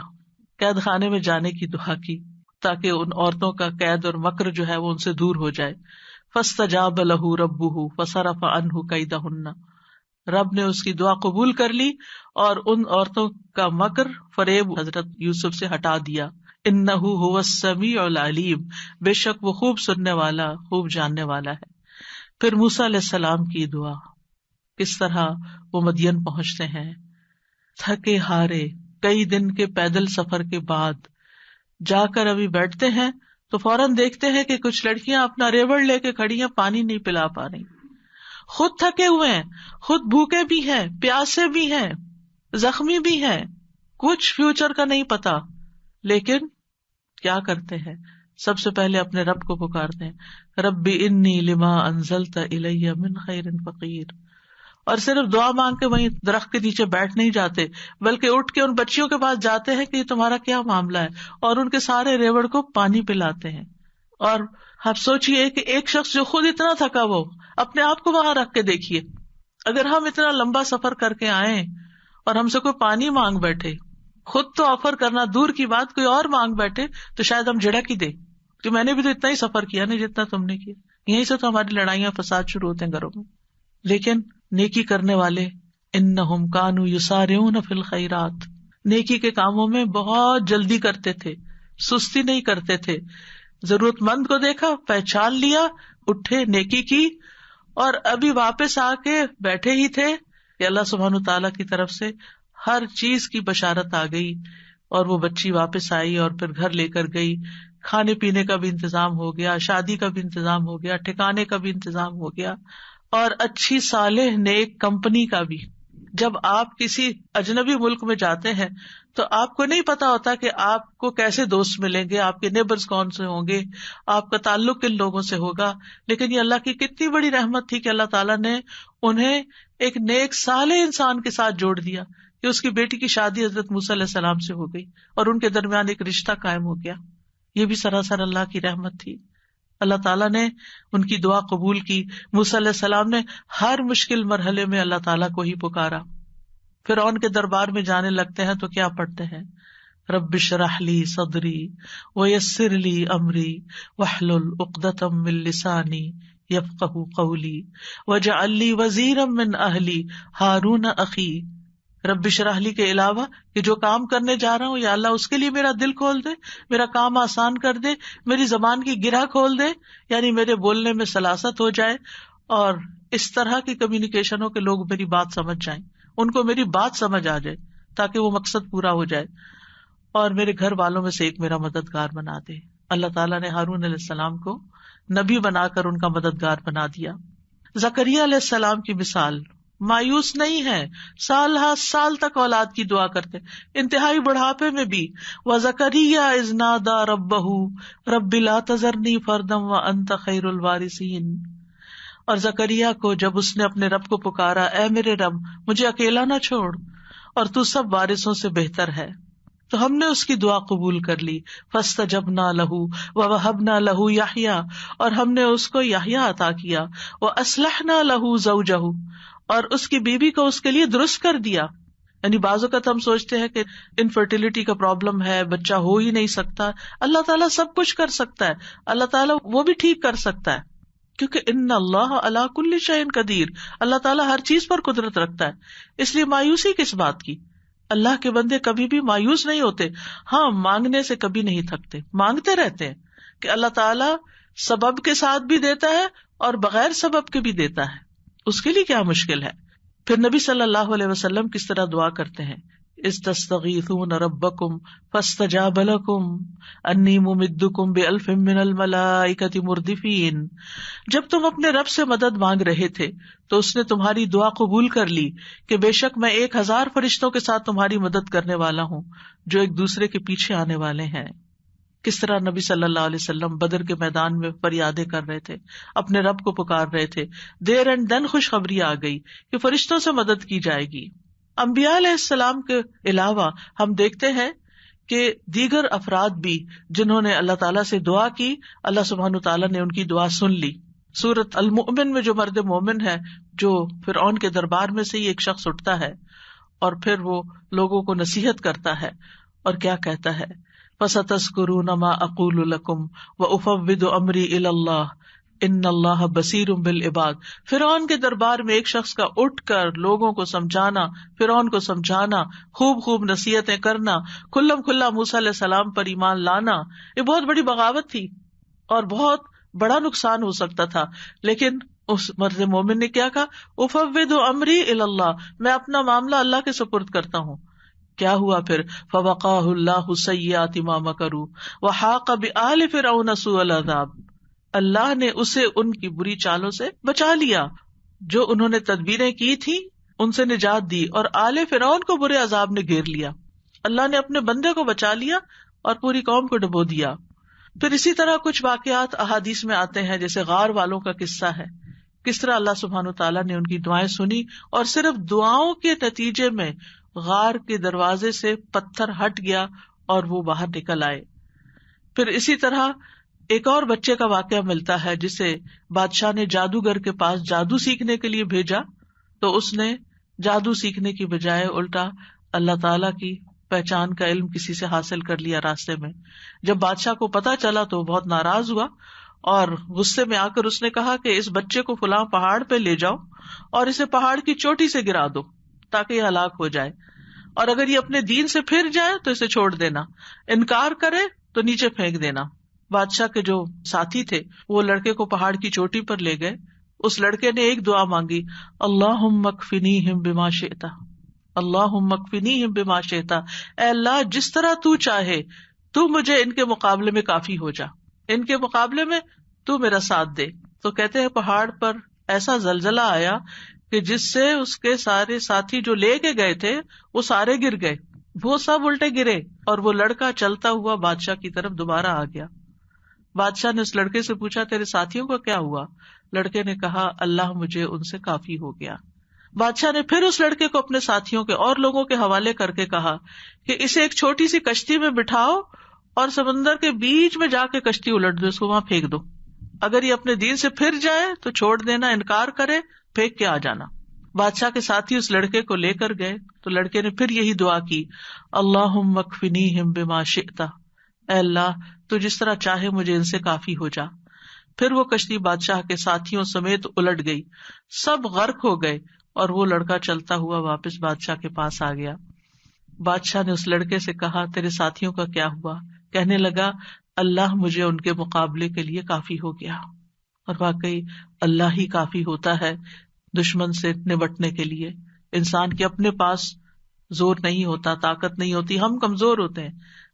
قید خانے میں جانے کی دعا کی تاکہ ان عورتوں کا قید اور مکر جو ہے وہ ان سے دور ہو جائے. فاستجاب له ربه فصرف عنه کیدہن، رب نے اس کی دعا قبول کر لی اور ان عورتوں کا مکر فریب حضرت یوسف سے ہٹا دیا. انہ هو السمیع العلیم، بے شک وہ خوب سننے والا خوب جاننے والا ہے. پھر موسیٰ علیہ السلام کی دعا، کس طرح وہ مدین پہنچتے ہیں تھکے ہارے، کئی دن کے پیدل سفر کے بعد جا کر ابھی بیٹھتے ہیں تو فوراً دیکھتے ہیں کہ کچھ لڑکیاں اپنا ریوڑ لے کے کھڑی ہیں، پانی نہیں پلا پا رہی. خود تھکے ہوئے ہیں، خود بھوکے بھی ہیں، پیاسے بھی ہیں، زخمی بھی ہیں، کچھ فیوچر کا نہیں پتا. لیکن کیا کرتے ہیں؟ سب سے پہلے اپنے رب کو پکارتے ہیں، رب انی لما انزلت الی من خیر فقیر. اور صرف دعا مانگ کے وہیں درخت کے نیچے بیٹھ نہیں جاتے، بلکہ اٹھ کے ان بچیوں کے پاس جاتے ہیں کہ یہ تمہارا کیا معاملہ ہے، اور ان کے سارے ریوڑ کو پانی پلاتے ہیں. اور آپ سوچئے کہ ایک شخص جو خود اتنا تھکا وہ اپنے آپ کو وہاں رکھ کے دیکھیے. اگر ہم اتنا لمبا سفر کر کے آئیں اور ہم سے کوئی پانی مانگ بیٹھے، خود تو آفر کرنا دور کی بات کوئی اور مانگ بیٹھے تو شاید ہم جھڑک ہی دیں کہ میں نے بھی تو اتنا ہی سفر کیا نہیں جتنا تم نے کیا. یہیں سے تو ہماری لڑائیاں فساد شروع ہوتے ہیں گھروں میں. لیکن نیکی کرنے والے انہم کانوا یسارعون فی الخیرات، نیکی کے کاموں میں بہت جلدی کرتے تھے، سستی نہیں کرتے تھے. ضرورت مند کو دیکھا، پہچان لیا، اٹھے، نیکی کی، اور ابھی واپس آ کے بیٹھے ہی تھے کہ اللہ سبحانہ تعالیٰ کی طرف سے ہر چیز کی بشارت آ گئی. اور وہ بچی واپس آئی اور پھر گھر لے کر گئی، کھانے پینے کا بھی انتظام ہو گیا، شادی کا بھی انتظام ہو گیا، ٹھکانے کا بھی انتظام ہو گیا، اور اچھی صالح نیک کمپنی کا بھی. جب آپ کسی اجنبی ملک میں جاتے ہیں تو آپ کو نہیں پتا ہوتا کہ آپ کو کیسے دوست ملیں گے، آپ کے نیبرز کون سے ہوں گے، آپ کا تعلق کن لوگوں سے ہوگا. لیکن یہ اللہ کی کتنی بڑی رحمت تھی کہ اللہ تعالیٰ نے انہیں ایک نیک صالح انسان کے ساتھ جوڑ دیا کہ اس کی بیٹی کی شادی حضرت موسیٰ علیہ السلام سے ہو گئی اور ان کے درمیان ایک رشتہ قائم ہو گیا. یہ بھی سراسر اللہ کی رحمت تھی. اللہ تعالیٰ نے ان کی دعا قبول کی. موسیٰ علیہ السلام نے ہر مشکل مرحلے میں اللہ تعالیٰ کو ہی پکارا. فرعون کے دربار میں جانے لگتے ہیں تو کیا پڑھتے ہیں؟ رب اشرح لی صدری ویسر لی امری واحلل عقدۃ من لسانی یفقہوا قولی واجعل لی وزیرا من اہلی ہارون اخی. رب اشرح لی کے علاوہ کہ جو کام کرنے جا رہا ہوں یا اللہ اس کے لیے میرا دل کھول دے، میرا کام آسان کر دے، میری زبان کی گرہ کھول دے، یعنی میرے بولنے میں سلاست ہو جائے اور اس طرح کی کمیونیکیشن ہو کہ لوگ میری بات سمجھ جائیں، ان کو میری بات سمجھ آ جائے تاکہ وہ مقصد پورا ہو جائے، اور میرے گھر والوں میں سے ایک میرا مددگار بنا دے. اللہ تعالیٰ نے ہارون علیہ السلام کو نبی بنا کر ان کا مددگار بنا دیا. زکریا علیہ السلام کی مثال، مایوس نہیں ہے، سال ہر سال تک اولاد کی دعا کرتے، انتہائی بڑھاپے میں بھی. وَزَكَرِيَّا إِذْ نَادَىٰ رَبَّهُ رَبِّ لَا تَذَرْنِي فَرْدًا وَأَنْتَ خَيْرُ الْوَارِثِينَ. اور زکریا کو جب اس نے اپنے رب کو پکارا، اے میرے رب مجھے اکیلا نہ چھوڑ اور تو سب وارثوں سے بہتر ہے، تو ہم نے اس کی دعا قبول کر لی. فاستجبنا له ووهبنا له يحيى، اور ہم نے اس کو یحییٰ عطا کیا. واصلحنا له زوجه، اور اس کی بیوی کو اس کے لیے درست کر دیا. یعنی بعض اوقات ہم سوچتے ہیں کہ انفرٹیلٹی کا پرابلم ہے، بچہ ہو ہی نہیں سکتا. اللہ تعالیٰ سب کچھ کر سکتا ہے، اللہ تعالیٰ وہ بھی ٹھیک کر سکتا ہے، کیونکہ ان اللہ علی کل شیء قدیر، اللہ تعالیٰ ہر چیز پر قدرت رکھتا ہے. اس لیے مایوسی کس بات کی؟ اللہ کے بندے کبھی بھی مایوس نہیں ہوتے. ہاں، مانگنے سے کبھی نہیں تھکتے، مانگتے رہتے ہیں کہ اللہ تعالیٰ سبب کے ساتھ بھی دیتا ہے اور بغیر سبب کے بھی دیتا ہے. اس کے لیے کیا مشکل ہے؟ پھر نبی صلی اللہ علیہ وسلم کس طرح دعا کرتے ہیں، استستغیثون ربکم فاستجاب لکم انی ممدکم بألف من الملائکۃ مردفین، جب تم اپنے رب سے مدد مانگ رہے تھے تو اس نے تمہاری دعا قبول کر لی کہ بے شک میں 1000 فرشتوں کے ساتھ تمہاری مدد کرنے والا ہوں جو ایک دوسرے کے پیچھے آنے والے ہیں۔ کس طرح نبی صلی اللہ علیہ وسلم بدر کے میدان میں فریادیں کر رہے تھے، اپنے رب کو پکار رہے تھے، دیر اینڈ دن خوشخبری آ گئی کہ فرشتوں سے مدد کی جائے گی۔ انبیاء علیہ السلام کے علاوہ ہم دیکھتے ہیں کہ دیگر افراد بھی جنہوں نے اللہ تعالیٰ سے دعا کی، اللہ سبحانہ تعالیٰ نے ان کی دعا سن لی۔ سورۃ المؤمن میں جو مرد مومن ہے، جو فرعون کے دربار میں سے ہی ایک شخص اٹھتا ہے اور پھر وہ لوگوں کو نصیحت کرتا ہے اور کیا کہتا ہے، فَسَتَذْكُرُونَ مَا أَقُولُ لَكُمْ وَأُفَوِّضُ أَمْرِي إِلَى اللَّهِ إِنَّ اللَّهَ بَصِيرٌ بِالْعِبَادِ۔ فرعون کے دربار میں ایک شخص کا اٹھ کر لوگوں کو سمجھانا، فرعون کو سمجھانا، خوب خوب نصیحتیں کرنا، کھلم کھلا موسیٰ علیہ السلام پر ایمان لانا، یہ بہت بڑی بغاوت تھی اور بہت بڑا نقصان ہو سکتا تھا، لیکن اس مرد مومن نے کیا کہا، اُفَوِّضُ أَمْرِي إِلَى اللَّهِ، میں اپنا معاملہ اللہ کے سپرد کرتا ہوں۔ کیا ہوا پھر، فَوَقَاهُ اللَّهُ سَيِّئَاتِ مَا مَكَرُوا وَحَاقَ بِآلِ فِرْعَوْنَ سُوءُ الْعَذَابِ، اللہ نے اسے ان کی بری چالوں سے بچا لیا، جو انہوں نے تدبیریں کی تھی ان سے نجات دی، اور آل فرعون کو برے عذاب نے گھیر لیا۔ اللہ نے اپنے بندے کو بچا لیا اور پوری قوم کو ڈبو دیا۔ پھر اسی طرح کچھ واقعات احادیث میں آتے ہیں، جیسے غار والوں کا قصہ ہے، کس طرح اللہ سبحانہ تعالیٰ نے ان کی دعائیں سنی اور صرف دعاؤں کے نتیجے میں غار کے دروازے سے پتھر ہٹ گیا اور وہ باہر نکل آئے۔ پھر اسی طرح ایک اور بچے کا واقعہ ملتا ہے جسے بادشاہ نے جادوگر کے پاس جادو سیکھنے کے لیے بھیجا، تو اس نے جادو سیکھنے کی بجائے الٹا اللہ تعالیٰ کی پہچان کا علم کسی سے حاصل کر لیا راستے میں۔ جب بادشاہ کو پتا چلا تو بہت ناراض ہوا اور غصے میں آ کر اس نے کہا کہ اس بچے کو فلاں پہاڑ پہ لے جاؤ اور اسے پہاڑ کی چوٹی سے گرا دو تاکہ یہ ہلاک ہو جائے، اور اگر یہ اپنے دین سے پھر جائے تو اسے چھوڑ دینا، انکار کرے تو نیچے پھینک دینا۔ بادشاہ کے جو ساتھی تھے وہ لڑکے کو پہاڑ کی چوٹی پر لے گئے۔ اس لڑکے نے ایک دعا مانگی، اللہم اکفنیہم بما شئت، اللہم اکفنیہم بما شئت، اے اللہ جس طرح تو چاہے تو مجھے ان کے مقابلے میں کافی ہو جا، ان کے مقابلے میں تو میرا ساتھ دے۔ تو کہتے ہیں پہاڑ پر ایسا زلزلہ آیا کہ جس سے اس کے سارے ساتھی جو لے کے گئے تھے وہ سارے گر گئے، وہ سب الٹے گرے، اور وہ لڑکا چلتا ہوا بادشاہ کی طرف دوبارہ آ گیا۔ بادشاہ نے اس لڑکے سے پوچھا تیرے ساتھیوں کا کیا ہوا؟ لڑکے نے کہا اللہ مجھے ان سے کافی ہو گیا۔ بادشاہ نے پھر اس لڑکے کو اپنے ساتھیوں کے اور لوگوں کے حوالے کر کے کہا کہ اسے ایک چھوٹی سی کشتی میں بٹھاؤ اور سمندر کے بیچ میں جا کے کشتی الٹ دو، اس کو وہاں پھینک دو، اگر یہ اپنے دین سے پھر جائے تو چھوڑ دینا، انکار کرے پھینک کے آ جانا۔ بادشاہ کے ساتھی اس لڑکے کو لے کر گئے تو لڑکے نے پھر یہی دعا کی، اللہم اکفنیہم بما شئت، اے اللہ تو جس طرح چاہے مجھے ان سے کافی ہو جا۔ پھر وہ کشتی بادشاہ کے ساتھیوں سمیت الٹ گئی، سب غرق ہو گئے اور وہ لڑکا چلتا ہوا واپس بادشاہ کے پاس آ گیا۔ بادشاہ نے اس لڑکے سے کہا تیرے ساتھیوں کا کیا ہوا؟ کہنے لگا اللہ مجھے ان کے مقابلے کے لیے کافی ہو گیا۔ اور واقعی اللہ ہی کافی ہوتا ہے دشمن سے نمٹنے کے لیے۔ انسان کے اپنے پاس زور نہیں ہوتا، طاقت نہیں ہوتی، ہم کمزور ہوتے ہیں،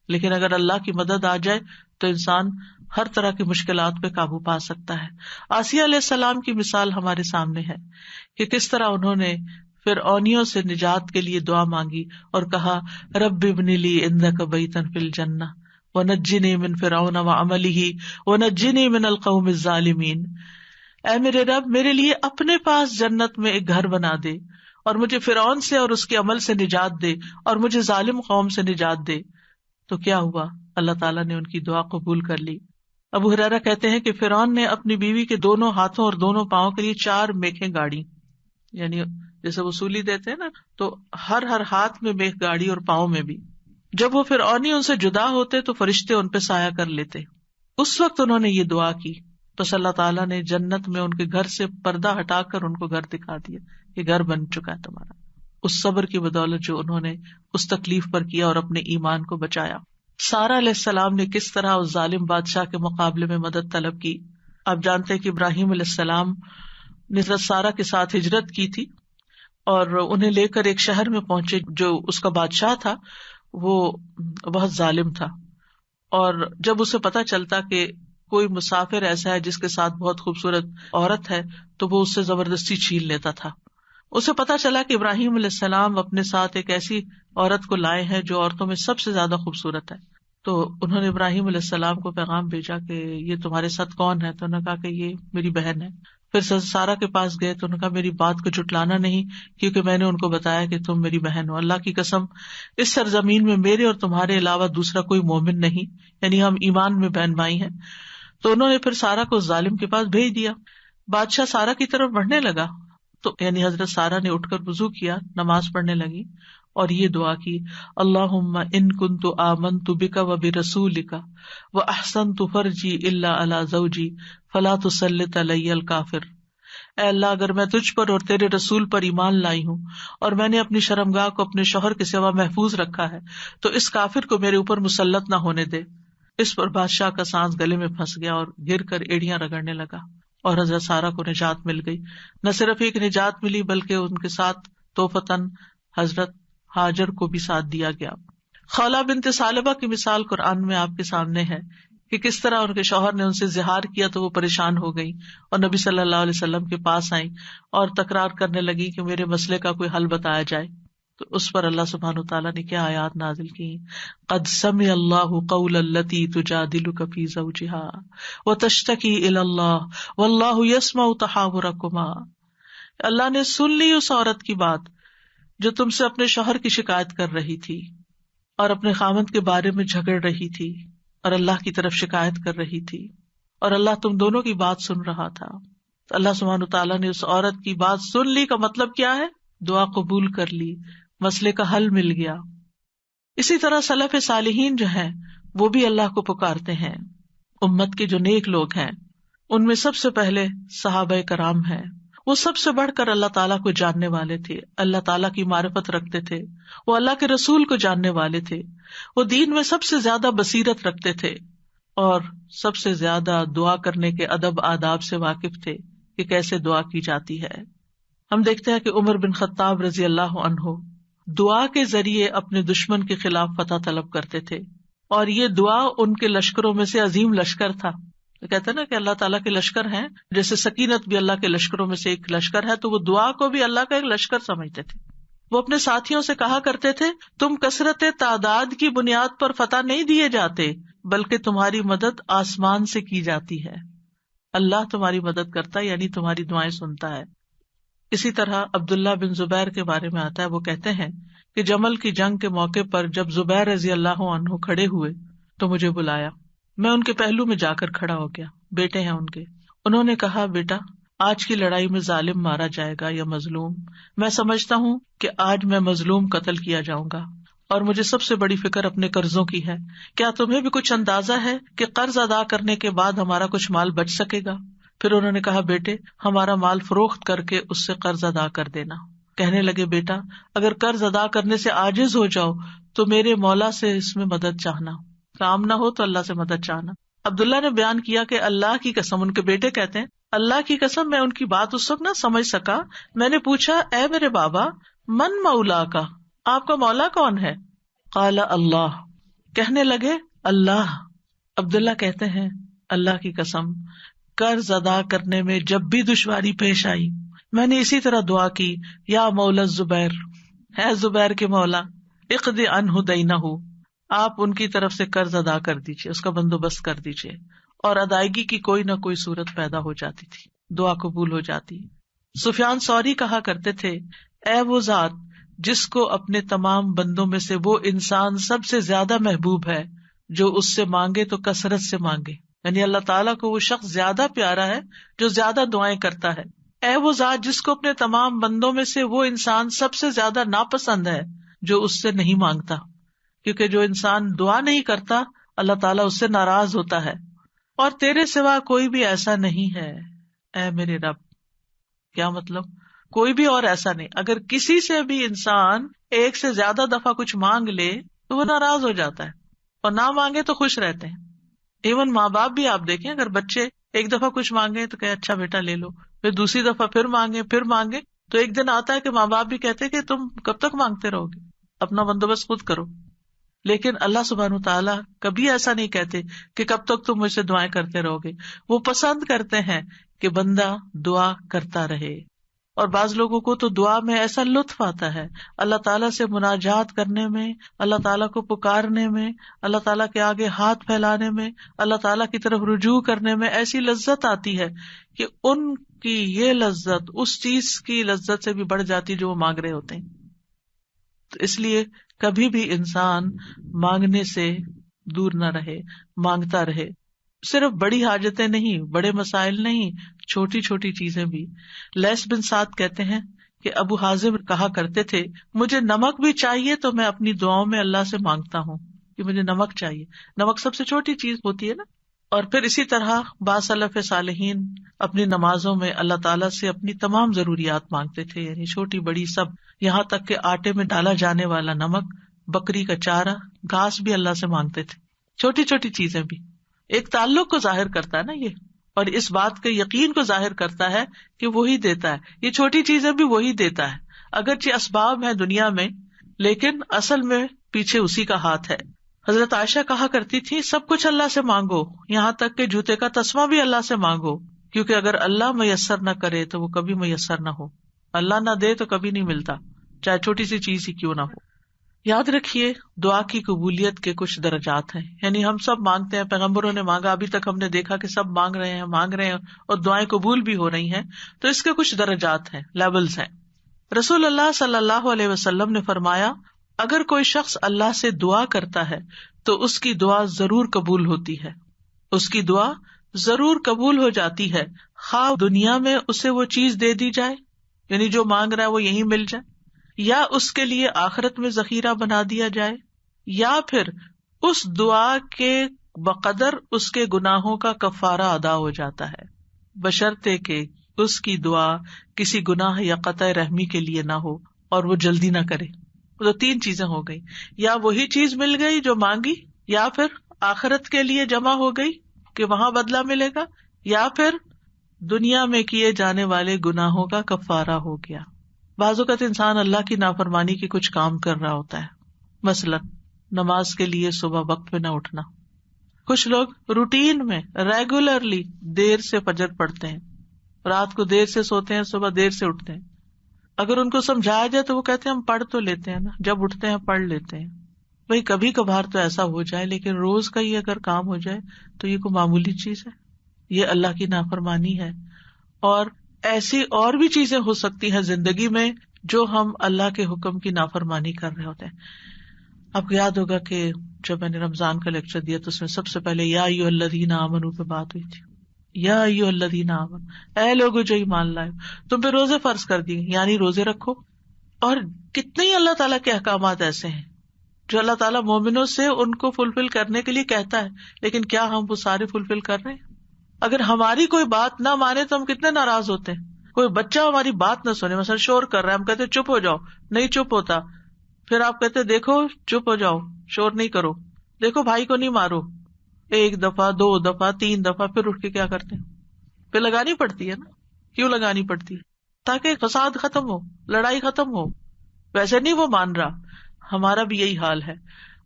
لیکن اگر اللہ کی مدد آ جائے تو انسان ہر طرح کی مشکلات پہ قابو پا سکتا ہے۔ آسیہ علیہ السلام کی مثال ہمارے سامنے ہے کہ کس طرح انہوں نے فرعونیوں سے نجات کے لیے دعا مانگی اور کہا رب ابن لی عندک بیتا فی الجنہ ونجنی من فرعون وعملہ ونجنی من القوم الظالمین، اے میرے رب میرے لیے اپنے پاس جنت میں ایک گھر بنا دے اور مجھے فرعون سے اور اس کے عمل سے نجات دے اور مجھے ظالم قوم سے نجات دے۔ تو کیا ہوا؟ اللہ تعالیٰ نے ان کی دعا قبول کر لی۔ ابو ہریرہ کہتے ہیں کہ فرعون نے اپنی بیوی کے دونوں ہاتھوں اور دونوں پاؤں کے لیے 4 میخیں گاڑی، یعنی جیسے وصولی دیتے ہیں نا، تو ہر ہاتھ میں میخ گاڑی اور پاؤں میں بھی۔ جب وہ فرعونی ان سے جدا ہوتے تو فرشتے ان پہ سایہ کر لیتے۔ اس وقت انہوں نے یہ دعا کی، بس اللہ تعالیٰ نے جنت میں ان کے گھر سے پردہ ہٹا کر ان کو گھر دکھا دیا، یہ گھر بن چکا ہے تمہارا، اس صبر کی بدولت جو انہوں نے اس تکلیف پر کیا اور اپنے ایمان کو بچایا۔ سارہ علیہ السلام نے کس طرح اس ظالم بادشاہ کے مقابلے میں مدد طلب کی۔ آپ جانتے ہیں کہ ابراہیم علیہ السلام نے سارہ کے ساتھ ہجرت کی تھی اور انہیں لے کر ایک شہر میں پہنچے جو اس کا بادشاہ تھا وہ بہت ظالم تھا، اور جب اسے پتا چلتا کہ کوئی مسافر ایسا ہے جس کے ساتھ بہت خوبصورت عورت ہے تو وہ اس سے زبردستی چھین لیتا تھا. اسے پتا چلا کہ ابراہیم علیہ السلام اپنے ساتھ ایک ایسی عورت کو لائے ہیں جو عورتوں میں سب سے زیادہ خوبصورت ہے. تو انہوں نے ابراہیم علیہ السلام کو پیغام بھیجا کہ یہ تمہارے ساتھ کون ہے؟ تو انہوں نے کہا کہ یہ میری بہن ہے. پھر سارا کے پاس گئے تو انہوں نے کہا میری بات کو جھٹلانا نہیں، کیونکہ میں نے ان کو بتایا کہ تم میری بہن ہو. اللہ کی قسم اس سرزمین میں میرے اور تمہارے علاوہ دوسرا کوئی مومن نہیں، یعنی ہم ایمان میں بہن بھائی ہیں. تو انہوں نے پھر سارا کو ظالم کے پاس بھیج دیا. بادشاہ سارا کی طرف بڑھنے لگا تو یعنی حضرت سارا نے اٹھ کر وضو کیا، نماز پڑھنے لگی اور یہ دعا کی، اللہم ان کنت آمنت بک و برسولک و احسنت فرجی الا علی زوجی فلا تسلط علی الکافر. اے اللہ، اگر میں تجھ پر اور تیرے رسول پر ایمان لائی ہوں اور میں نے اپنی شرمگاہ کو اپنے شوہر کے سوا محفوظ رکھا ہے تو اس کافر کو میرے اوپر مسلط نہ ہونے دے. اس پر بادشاہ کا سانس گلے میں پھنس گیا اور گر کر ایڑیاں رگڑنے لگا اور حضرت سارا کو نجات مل گئی. نہ صرف ایک نجات ملی بلکہ ان کے ساتھ توفتاً حضرت ہاجر کو بھی ساتھ دیا گیا. خولہ بنت ثعلبہ کی مثال قرآن میں آپ کے سامنے ہے کہ کس طرح ان کے شوہر نے ان سے زہار کیا تو وہ پریشان ہو گئی اور نبی صلی اللہ علیہ وسلم کے پاس آئیں اور تکرار کرنے لگی کہ میرے مسئلے کا کوئی حل بتایا جائے. تو اس پر اللہ سبحانہ وتعالیٰ نے کیا آیات نازل کی، قد سمع اللہ قول التی تجادلک فی زوجها وتشتکی الی اللہ واللہ یسمع تحاورکما. اللہ نے سن لی اس عورت کی بات جو تم سے اپنے شوہر کی شکایت کر رہی تھی اور اپنے خاوند کے بارے میں جھگڑ رہی تھی اور اللہ کی طرف شکایت کر رہی تھی، اور اللہ تم دونوں کی بات سن رہا تھا. تو اللہ سبحانہ وتعالیٰ نے اس عورت کی بات سن لی کا مطلب کیا ہے؟ دعا قبول کر لی، مسئلے کا حل مل گیا. اسی طرح سلف صالحین جو ہیں وہ بھی اللہ کو پکارتے ہیں. امت کے جو نیک لوگ ہیں ان میں سب سے پہلے صحابہ کرام ہیں. وہ سب سے بڑھ کر اللہ تعالیٰ کو جاننے والے تھے، اللہ تعالیٰ کی معرفت رکھتے تھے، وہ اللہ کے رسول کو جاننے والے تھے، وہ دین میں سب سے زیادہ بصیرت رکھتے تھے اور سب سے زیادہ دعا کرنے کے ادب آداب سے واقف تھے کہ کیسے دعا کی جاتی ہے. ہم دیکھتے ہیں کہ عمر بن خطاب رضی اللہ عنہ دعا کے ذریعے اپنے دشمن کے خلاف فتح طلب کرتے تھے، اور یہ دعا ان کے لشکروں میں سے عظیم لشکر تھا. کہتے ہیں نا کہ اللہ تعالیٰ کے لشکر ہیں، جیسے سکینت بھی اللہ کے لشکروں میں سے ایک لشکر ہے، تو وہ دعا کو بھی اللہ کا ایک لشکر سمجھتے تھے. وہ اپنے ساتھیوں سے کہا کرتے تھے، تم کثرت تعداد کی بنیاد پر فتح نہیں دیے جاتے بلکہ تمہاری مدد آسمان سے کی جاتی ہے. اللہ تمہاری مدد کرتا ہے، یعنی تمہاری دعائیں سنتا ہے. اسی طرح عبداللہ بن زبیر کے بارے میں آتا ہے، وہ کہتے ہیں کہ جمل کی جنگ کے موقع پر جب زبیر رضی اللہ عنہ کھڑے ہوئے تو مجھے بلایا. میں ان کے پہلو میں جا کر کھڑا ہو گیا. بیٹے ہیں ان کے. انہوں نے کہا، بیٹا آج کی لڑائی میں ظالم مارا جائے گا یا مظلوم؟ میں سمجھتا ہوں کہ آج میں مظلوم قتل کیا جاؤں گا، اور مجھے سب سے بڑی فکر اپنے قرضوں کی ہے. کیا تمہیں بھی کچھ اندازہ ہے کہ قرض ادا کرنے کے بعد ہمارا کچھ مال بچ سکے گا؟ پھر انہوں نے کہا، بیٹے ہمارا مال فروخت کر کے اس سے قرض ادا کر دینا. کہنے لگے، بیٹا اگر قرض ادا کرنے سے عاجز ہو جاؤ تو میرے مولا سے اس میں مدد چاہنا، کام نہ ہو تو اللہ سے مدد چاہنا. عبداللہ نے بیان کیا کہ اللہ کی قسم، ان کے بیٹے کہتے ہیں، اللہ کی قسم میں ان کی بات اس وقت نہ سمجھ سکا. میں نے پوچھا، اے میرے بابا، من مولا کا، آپ کا مولا کون ہے؟ قال اللہ. کہنے لگے، اللہ. عبداللہ کہتے ہیں، اللہ کی قسم قرض ادا کرنے میں جب بھی دشواری پیش آئی میں نے اسی طرح دعا کی، یا مولا الزبیر، ہے زبیر کے مولا، اقض عنہ دینہ، آپ ان کی طرف سے قرض ادا کر دیجیے، اس کا بندوبست کر دیجیے. اور ادائیگی کی کوئی نہ کوئی صورت پیدا ہو جاتی تھی، دعا قبول ہو جاتی. سفیان ثوری کہا کرتے تھے، اے وہ ذات جس کو اپنے تمام بندوں میں سے وہ انسان سب سے زیادہ محبوب ہے جو اس سے مانگے تو کثرت سے مانگے، یعنی اللہ تعالیٰ کو وہ شخص زیادہ پیارا ہے جو زیادہ دعائیں کرتا ہے. اے وہ ذات جس کو اپنے تمام بندوں میں سے وہ انسان سب سے زیادہ ناپسند ہے جو اس سے نہیں مانگتا، کیونکہ جو انسان دعا نہیں کرتا اللہ تعالیٰ اس سے ناراض ہوتا ہے. اور تیرے سوا کوئی بھی ایسا نہیں ہے اے میرے رب. کیا مطلب؟ کوئی بھی اور ایسا نہیں. اگر کسی سے بھی انسان ایک سے زیادہ دفعہ کچھ مانگ لے تو وہ ناراض ہو جاتا ہے، اور نہ مانگے تو خوش رہتے ہیں. ایون ماں باپ بھی آپ دیکھیں، اگر بچے ایک دفعہ کچھ مانگے تو کہ اچھا بیٹا لے لو، پھر دوسری دفعہ پھر مانگے تو ایک دن آتا ہے کہ ماں باپ بھی کہتے کہ تم کب تک مانگتے رہو گے، اپنا بندوبست خود کرو. لیکن اللہ سبحانہ تعالیٰ کبھی ایسا نہیں کہتے کہ کب تک تم مجھ سے دعائیں کرتے رہو گے. وہ پسند کرتے ہیں کہ بندہ دعا کرتا رہے. اور بعض لوگوں کو تو دعا میں ایسا لطف آتا ہے، اللہ تعالیٰ سے مناجات کرنے میں، اللہ تعالیٰ کو پکارنے میں، اللہ تعالیٰ کے آگے ہاتھ پھیلانے میں، اللہ تعالیٰ کی طرف رجوع کرنے میں ایسی لذت آتی ہے کہ ان کی یہ لذت اس چیز کی لذت سے بھی بڑھ جاتی جو وہ مانگ رہے ہوتے ہیں. تو اس لیے کبھی بھی انسان مانگنے سے دور نہ رہے، مانگتا رہے. صرف بڑی حاجتیں نہیں، بڑے مسائل نہیں، چھوٹی چھوٹی چیزیں بھی. لیث بن سعد کہتے ہیں کہ ابو حازم کہا کرتے تھے مجھے نمک بھی چاہیے تو میں اپنی دعاؤں میں اللہ سے مانگتا ہوں کہ مجھے نمک چاہیے. نمک سب سے چھوٹی چیز ہوتی ہے نا. اور پھر اسی طرح بعض سلف صالحین اپنی نمازوں میں اللہ تعالیٰ سے اپنی تمام ضروریات مانگتے تھے، یعنی چھوٹی بڑی سب، یہاں تک کہ آٹے میں ڈالا جانے والا نمک، بکری کا چارہ، گھاس بھی اللہ سے مانگتے تھے. چھوٹی چھوٹی چیزیں بھی ایک تعلق کو ظاہر کرتا ہے نا یہ، اور اس بات کے یقین کو ظاہر کرتا ہے کہ وہی دیتا ہے. یہ چھوٹی چیزیں بھی وہی دیتا ہے، اگرچہ اسباب ہیں دنیا میں لیکن اصل میں پیچھے اسی کا ہاتھ ہے. حضرت عائشہ کہا کرتی تھی سب کچھ اللہ سے مانگو، یہاں تک کہ جوتے کا تسمہ بھی اللہ سے مانگو، کیونکہ اگر اللہ میسر نہ کرے تو وہ کبھی میسر نہ ہو. اللہ نہ دے تو کبھی نہیں ملتا، چاہے چھوٹی سی چیز ہی کیوں نہ ہو. یاد رکھیے دعا کی قبولیت کے کچھ درجات ہیں، یعنی ہم سب مانگتے ہیں، پیغمبروں نے مانگا، ابھی تک ہم نے دیکھا کہ سب مانگ رہے ہیں اور دعائیں قبول بھی ہو رہی ہیں. تو اس کے کچھ درجات ہیں، لیولز ہیں. رسول اللہ صلی اللہ علیہ وسلم نے فرمایا اگر کوئی شخص اللہ سے دعا کرتا ہے تو اس کی دعا ضرور قبول ہوتی ہے، اس کی دعا ضرور قبول ہو جاتی ہے، خواہ دنیا میں اسے وہ چیز دے دی جائے، یعنی جو مانگ رہا ہے وہ یہیں مل جائے، یا اس کے لیے آخرت میں ذخیرہ بنا دیا جائے، یا پھر اس دعا کے بقدر اس کے گناہوں کا کفارہ ادا ہو جاتا ہے، بشرطے کہ اس کی دعا کسی گناہ یا قطع رحمی کے لیے نہ ہو اور وہ جلدی نہ کرے. تو 3 چیزیں ہو گئی، یا وہی چیز مل گئی جو مانگی، یا پھر آخرت کے لیے جمع ہو گئی کہ وہاں بدلہ ملے گا، یا پھر دنیا میں کیے جانے والے گناہوں کا کفارہ ہو گیا. بعض اوقات انسان اللہ کی نافرمانی کی کچھ کام کر رہا ہوتا ہے، مثلا نماز کے لیے صبح وقت پہ نہ اٹھنا. کچھ لوگ روٹین میں ریگولرلی دیر سے فجر پڑھتے ہیں، رات کو دیر سے سوتے ہیں، صبح دیر سے اٹھتے ہیں. اگر ان کو سمجھایا جائے تو وہ کہتے ہیں ہم پڑھ تو لیتے ہیں نا، جب اٹھتے ہیں پڑھ لیتے ہیں. بھائی کبھی کبھار تو ایسا ہو جائے، لیکن روز کا یہ اگر کام ہو جائے تو یہ کوئی معمولی چیز ہے؟ یہ اللہ کی نافرمانی ہے. اور ایسی اور بھی چیزیں ہو سکتی ہیں زندگی میں جو ہم اللہ کے حکم کی نافرمانی کر رہے ہوتے ہیں. آپ کو یاد ہوگا کہ جب میں نے رمضان کا لیکچر دیا تو اس میں سب سے پہلے یا ایھا الذین آمنوا پہ بات ہوئی تھی. یا ایھا الذین آمنوا، اے لوگو جو ایمان لائے، تم پہ روزے فرض کر دیے، یعنی روزے رکھو. اور کتنے ہی اللہ تعالیٰ کے احکامات ایسے ہیں جو اللہ تعالیٰ مومنوں سے ان کو فلفل کرنے کے لیے کہتا ہے، لیکن کیا ہم وہ سارے فلفل کر رہے ہیں؟ اگر ہماری کوئی بات نہ مانے تو ہم کتنے ناراض ہوتے ہیں. کوئی بچہ ہماری بات نہ سنے، مثلا شور کر رہا ہے، ہم کہتے چپ ہو جاؤ، نہیں چپ ہوتا. پھر آپ کہتے دیکھو چپ ہو جاؤ، شور نہیں کرو، دیکھو بھائی کو نہیں مارو. 1 دفعہ 2 دفعہ 3 دفعہ پھر اٹھ کے کیا کرتے ہیں؟ پھر لگانی پڑتی ہے نا. کیوں لگانی پڑتی ہے؟ تاکہ فساد ختم ہو، لڑائی ختم ہو. ویسے نہیں وہ مان رہا. ہمارا بھی یہی حال ہے.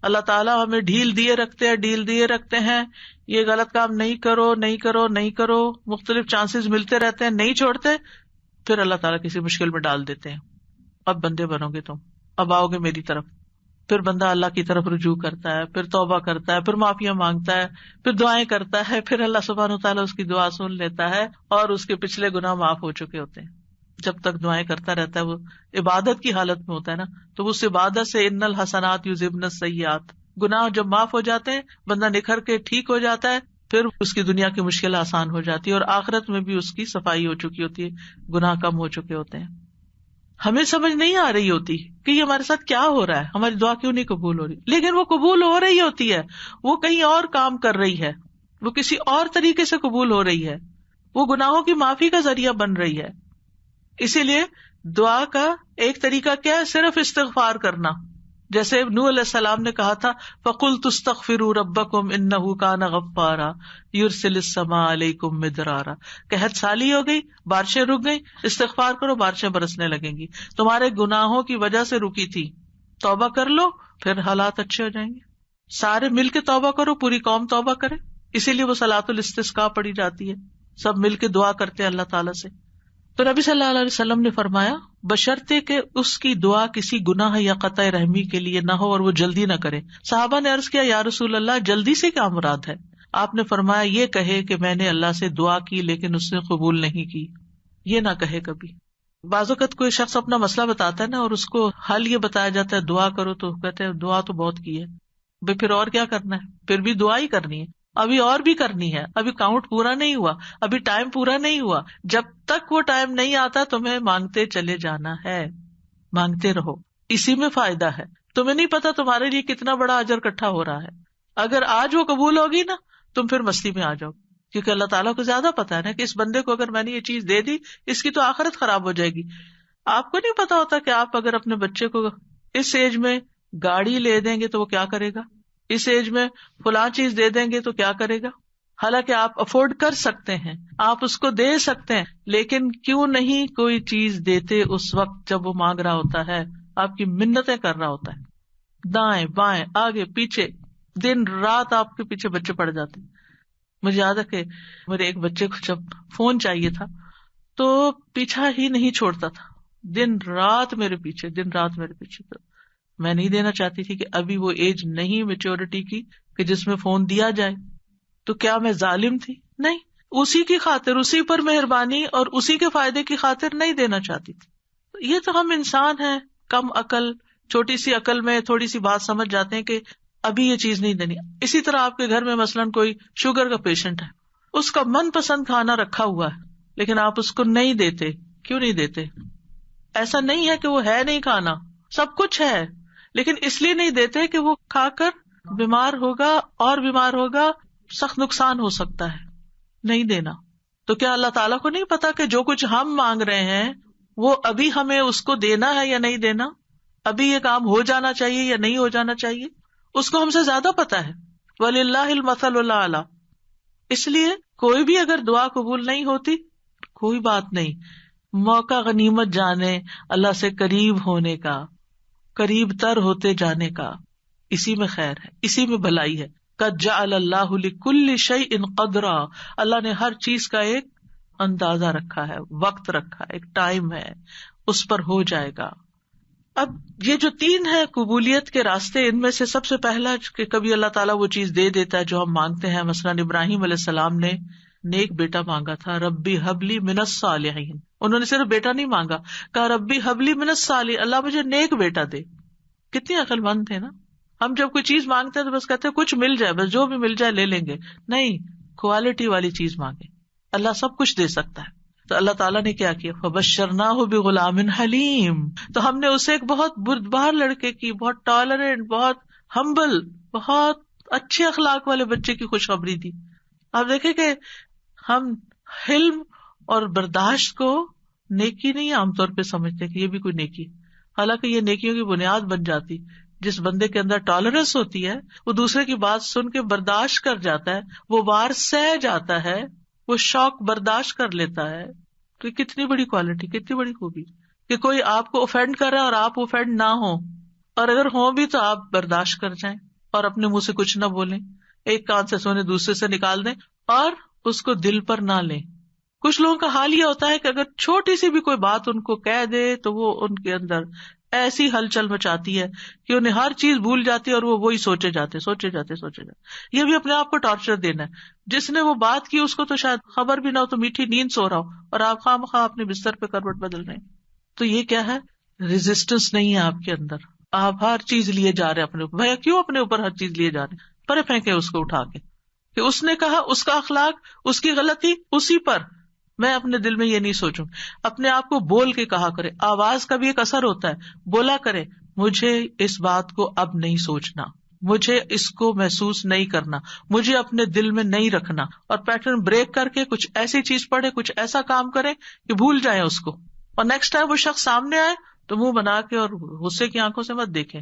اللہ تعالیٰ ہمیں ڈھیل دیے رکھتے ہیں، یہ غلط کام نہیں کرو نہیں کرو نہیں کرو، مختلف چانسز ملتے رہتے ہیں، نہیں چھوڑتے. پھر اللہ تعالیٰ کسی مشکل میں ڈال دیتے ہیں، اب بندے بنو گے تم، اب آؤ گے میری طرف. پھر بندہ اللہ کی طرف رجوع کرتا ہے، پھر توبہ کرتا ہے، پھر معافیاں مانگتا ہے، پھر دعائیں کرتا ہے، پھر اللہ سبحانہ وتعالیٰ اس کی دعا سن لیتا ہے اور اس کے پچھلے گناہ معاف ہو چکے ہوتے ہیں. جب تک دعائیں کرتا رہتا ہے، وہ عبادت کی حالت میں ہوتا ہے نا، تو اس عبادت سے ان الحسنات یذہبن السیئات، گناہ جب معاف ہو جاتے ہیں، بندہ نکھر کے ٹھیک ہو جاتا ہے، پھر اس کی دنیا کی مشکل آسان ہو جاتی ہے اور آخرت میں بھی اس کی صفائی ہو چکی ہوتی ہے، گناہ کم ہو چکے ہوتے ہیں. ہمیں سمجھ نہیں آ رہی ہوتی کہ یہ ہمارے ساتھ کیا ہو رہا ہے، ہماری دعا کیوں نہیں قبول ہو رہی، لیکن وہ قبول ہو رہی ہوتی ہے. وہ کہیں اور کام کر رہی ہے، وہ کسی اور طریقے سے قبول ہو رہی ہے، وہ گناہوں کی معافی کا ذریعہ بن رہی ہے. اسی لیے دعا کا ایک طریقہ کیا ہے؟ صرف استغفار کرنا. جیسے نوح علیہ السلام نے کہا تھا فَقُلْتُ اسْتَغْفِرُوا رَبَّكُمْ إِنَّهُ كَانَ غَفَّارًا يُرْسِلِ السَّمَاءَ عَلَيْكُمْ مِدْرَارًا، قحط سالی ہو گئی، بارشیں رک گئی، استغفار کرو، بارشیں برسنے لگیں گی، تمہارے گناہوں کی وجہ سے رکی تھی، توبہ کر لو پھر حالات اچھے ہو جائیں گے. سارے مل کے توبہ کرو، پوری قوم توبہ کرے، اسی لیے وہ صلاۃ الاستسقاء پڑھی جاتی ہے، سب مل کے دعا کرتے ہیں اللہ تعالیٰ سے. تو نبی صلی اللہ علیہ وسلم نے فرمایا بشرطے کہ اس کی دعا کسی گناہ یا قطع رحمی کے لیے نہ ہو اور وہ جلدی نہ کرے. صحابہ نے عرض کیا یا رسول اللہ جلدی سے کیا مراد ہے؟ آپ نے فرمایا یہ کہے کہ میں نے اللہ سے دعا کی لیکن اس نے قبول نہیں کی، یہ نہ کہے کبھی. بعض اوقات کوئی شخص اپنا مسئلہ بتاتا ہے نا اور اس کو حل یہ بتایا جاتا ہے دعا کرو، تو کہتے ہیں دعا تو بہت کی ہے بھائی، پھر اور کیا کرنا ہے؟ پھر بھی دعا ہی کرنی ہے، ابھی اور بھی کرنی ہے، ابھی کاؤنٹ پورا نہیں ہوا، ابھی ٹائم پورا نہیں ہوا. جب تک وہ ٹائم نہیں آتا تمہیں مانگتے چلے جانا ہے، مانگتے رہو، اسی میں فائدہ ہے. تمہیں نہیں پتا تمہارے لیے کتنا بڑا اجر اکٹھا ہو رہا ہے. اگر آج وہ قبول ہوگی نا تم پھر مستی میں آ جاؤ، کیونکہ اللہ تعالیٰ کو زیادہ پتا ہے نا کہ اس بندے کو اگر میں نے یہ چیز دے دی اس کی تو آخرت خراب ہو جائے گی. آپ کو نہیں پتا ہوتا کہ آپ اگر اپنے بچے کو اس ایج میں گاڑی لے دیں گے تو وہ کیا کرے گا، اس ایج میں فلاں چیز دے دیں گے تو کیا کرے گا. حالانکہ آپ افورڈ کر سکتے ہیں، آپ اس کو دے سکتے ہیں، لیکن کیوں نہیں کوئی چیز دیتے اس وقت جب وہ مانگ رہا ہوتا ہے، آپ کی منتیں کر رہا ہوتا ہے، دائیں بائیں آگے پیچھے دن رات آپ کے پیچھے بچے پڑ جاتے ہیں. مجھے یاد ہے کہ میرے ایک بچے کو جب فون چاہیے تھا تو پیچھا ہی نہیں چھوڑتا تھا، دن رات میرے پیچھے. تو میں نہیں دینا چاہتی تھی کہ ابھی وہ ایج نہیں میچورٹی کی کہ جس میں فون دیا جائے. تو کیا میں ظالم تھی؟ نہیں، اسی کی خاطر، اسی پر مہربانی اور اسی کے فائدے کی خاطر نہیں دینا چاہتی تھی. یہ تو ہم انسان ہیں کم عقل، چھوٹی سی عقل میں تھوڑی سی بات سمجھ جاتے ہیں کہ ابھی یہ چیز نہیں دینی. اسی طرح آپ کے گھر میں مثلاً کوئی شوگر کا پیشنٹ ہے، اس کا من پسند کھانا رکھا ہوا ہے لیکن آپ اس کو نہیں دیتے. کیوں نہیں دیتے؟ ایسا نہیں ہے کہ وہ ہے نہیں کھانا، سب کچھ ہے، لیکن اس لیے نہیں دیتے کہ وہ کھا کر بیمار ہوگا اور بیمار ہوگا، سخت نقصان ہو سکتا ہے. نہیں دینا. تو کیا اللہ تعالیٰ کو نہیں پتا کہ جو کچھ ہم مانگ رہے ہیں وہ ابھی ہمیں اس کو دینا ہے یا نہیں دینا، ابھی یہ کام ہو جانا چاہیے یا نہیں ہو جانا چاہیے؟ اس کو ہم سے زیادہ پتا ہے. وَلِلَّهِ الْمَثَلُ الْأَعْلَىٰ. اس لیے کوئی بھی اگر دعا قبول نہیں ہوتی کوئی بات نہیں، موقع غنیمت جانے اللہ سے قریب ہونے کا، قریب تر ہوتے جانے کا. اسی میں خیر ہے، اسی میں بھلائی ہے. قَدْ جَعَلَ اللَّهُ لِكُلِّ شَيْءٍ قَدْرًا. اللہ نے ہر چیز کا ایک اندازہ رکھا ہے، وقت رکھا ہے، ایک ٹائم ہے، اس پر ہو جائے گا. اب یہ جو 3 ہے قبولیت کے راستے، ان میں سے سب سے پہلا کہ کبھی اللہ تعالیٰ وہ چیز دے دیتا ہے جو ہم مانگتے ہیں. مثلاً ابراہیم علیہ السلام نے نیک بیٹا مانگا تھا، ربی حبلی من الصالحین. انہوں نے صرف بیٹا نہیں مانگا، کہا ربی حبلی من الصالحین، اللہ مجھے نیک بیٹا دے. کتنی عقل مند تھے نا. ہم جب کوئی چیز مانگتے ہیں تو بس کہتے ہیں کچھ مل جائے، بس جو بھی مل جائے لے لیں گے. نہیں، کوالٹی والی چیز مانگے، اللہ سب کچھ دے سکتا ہے. تو اللہ تعالیٰ نے کیا کیا، فبشرناہ بغلام حلیم. تو ہم نے اسے ایک بہت بردبار لڑکے کی، بہت ٹالرنٹ، بہت ہمبل، بہت اچھے اخلاق والے بچے کی خوشخبری دی. آپ دیکھیں کہ ہم حلم اور برداشت کو نیکی نہیں عام طور پہ سمجھتے کہ یہ بھی کوئی نیکی، حالانکہ یہ نیکیوں کی بنیاد بن جاتی. جس بندے کے اندر ٹالرنس ہوتی ہے وہ دوسرے کی بات سن کے برداشت کر جاتا ہے، وہ وار سہ جاتا ہے، وہ شوق برداشت کر لیتا ہے. تو کتنی بڑی کوالٹی، کتنی بڑی خوبی کہ کوئی آپ کو اوفینڈ کر رہا ہے اور آپ اوفینڈ نہ ہو، اور اگر ہوں بھی تو آپ برداشت کر جائیں اور اپنے منہ سے کچھ نہ بولیں، ایک کان سے سونے دوسرے سے نکال دیں اور اس کو دل پر نہ لیں. کچھ لوگوں کا حال یہ ہوتا ہے کہ اگر چھوٹی سی بھی کوئی بات ان کو کہہ دے تو وہ ان کے اندر ایسی ہلچل مچاتی ہے کہ انہیں ہر چیز بھول جاتی ہے اور وہ وہی سوچے جاتے. یہ بھی اپنے آپ کو ٹارچر دینا ہے. جس نے وہ بات کی اس کو تو شاید خبر بھی نہ ہو تو میٹھی نیند سو رہا ہو اور آپ خواہ مخواہ اپنے بستر پہ کروٹ بدل رہے ہیں. تو یہ کیا ہے؟ ریزسٹنس نہیں ہے آپ کے اندر. آپ ہر چیز لیے جا رہے ہیں اپنے اوپر. بھیا کیوں اپنے اوپر ہر چیز لیے جا رہے ہیں؟ پرے پھینکے اس کو اٹھا کے کہ اس نے کہا، اس کا اخلاق، اس کی غلطی اسی پر. میں اپنے دل میں یہ نہیں سوچوں. اپنے آپ کو بول کے کہا کرے. آواز کا بھی ایک اثر ہوتا ہے. بولا کرے مجھے اس بات کو اب نہیں سوچنا، مجھے اس کو محسوس نہیں کرنا، مجھے اپنے دل میں نہیں رکھنا. اور پیٹرن بریک کر کے کچھ ایسی چیز پڑھے، کچھ ایسا کام کرے کہ بھول جائیں اس کو، اور نیکسٹ ٹائم وہ شخص سامنے آئے تو منہ بنا کے اور غصے کی آنکھوں سے مت دیکھیں،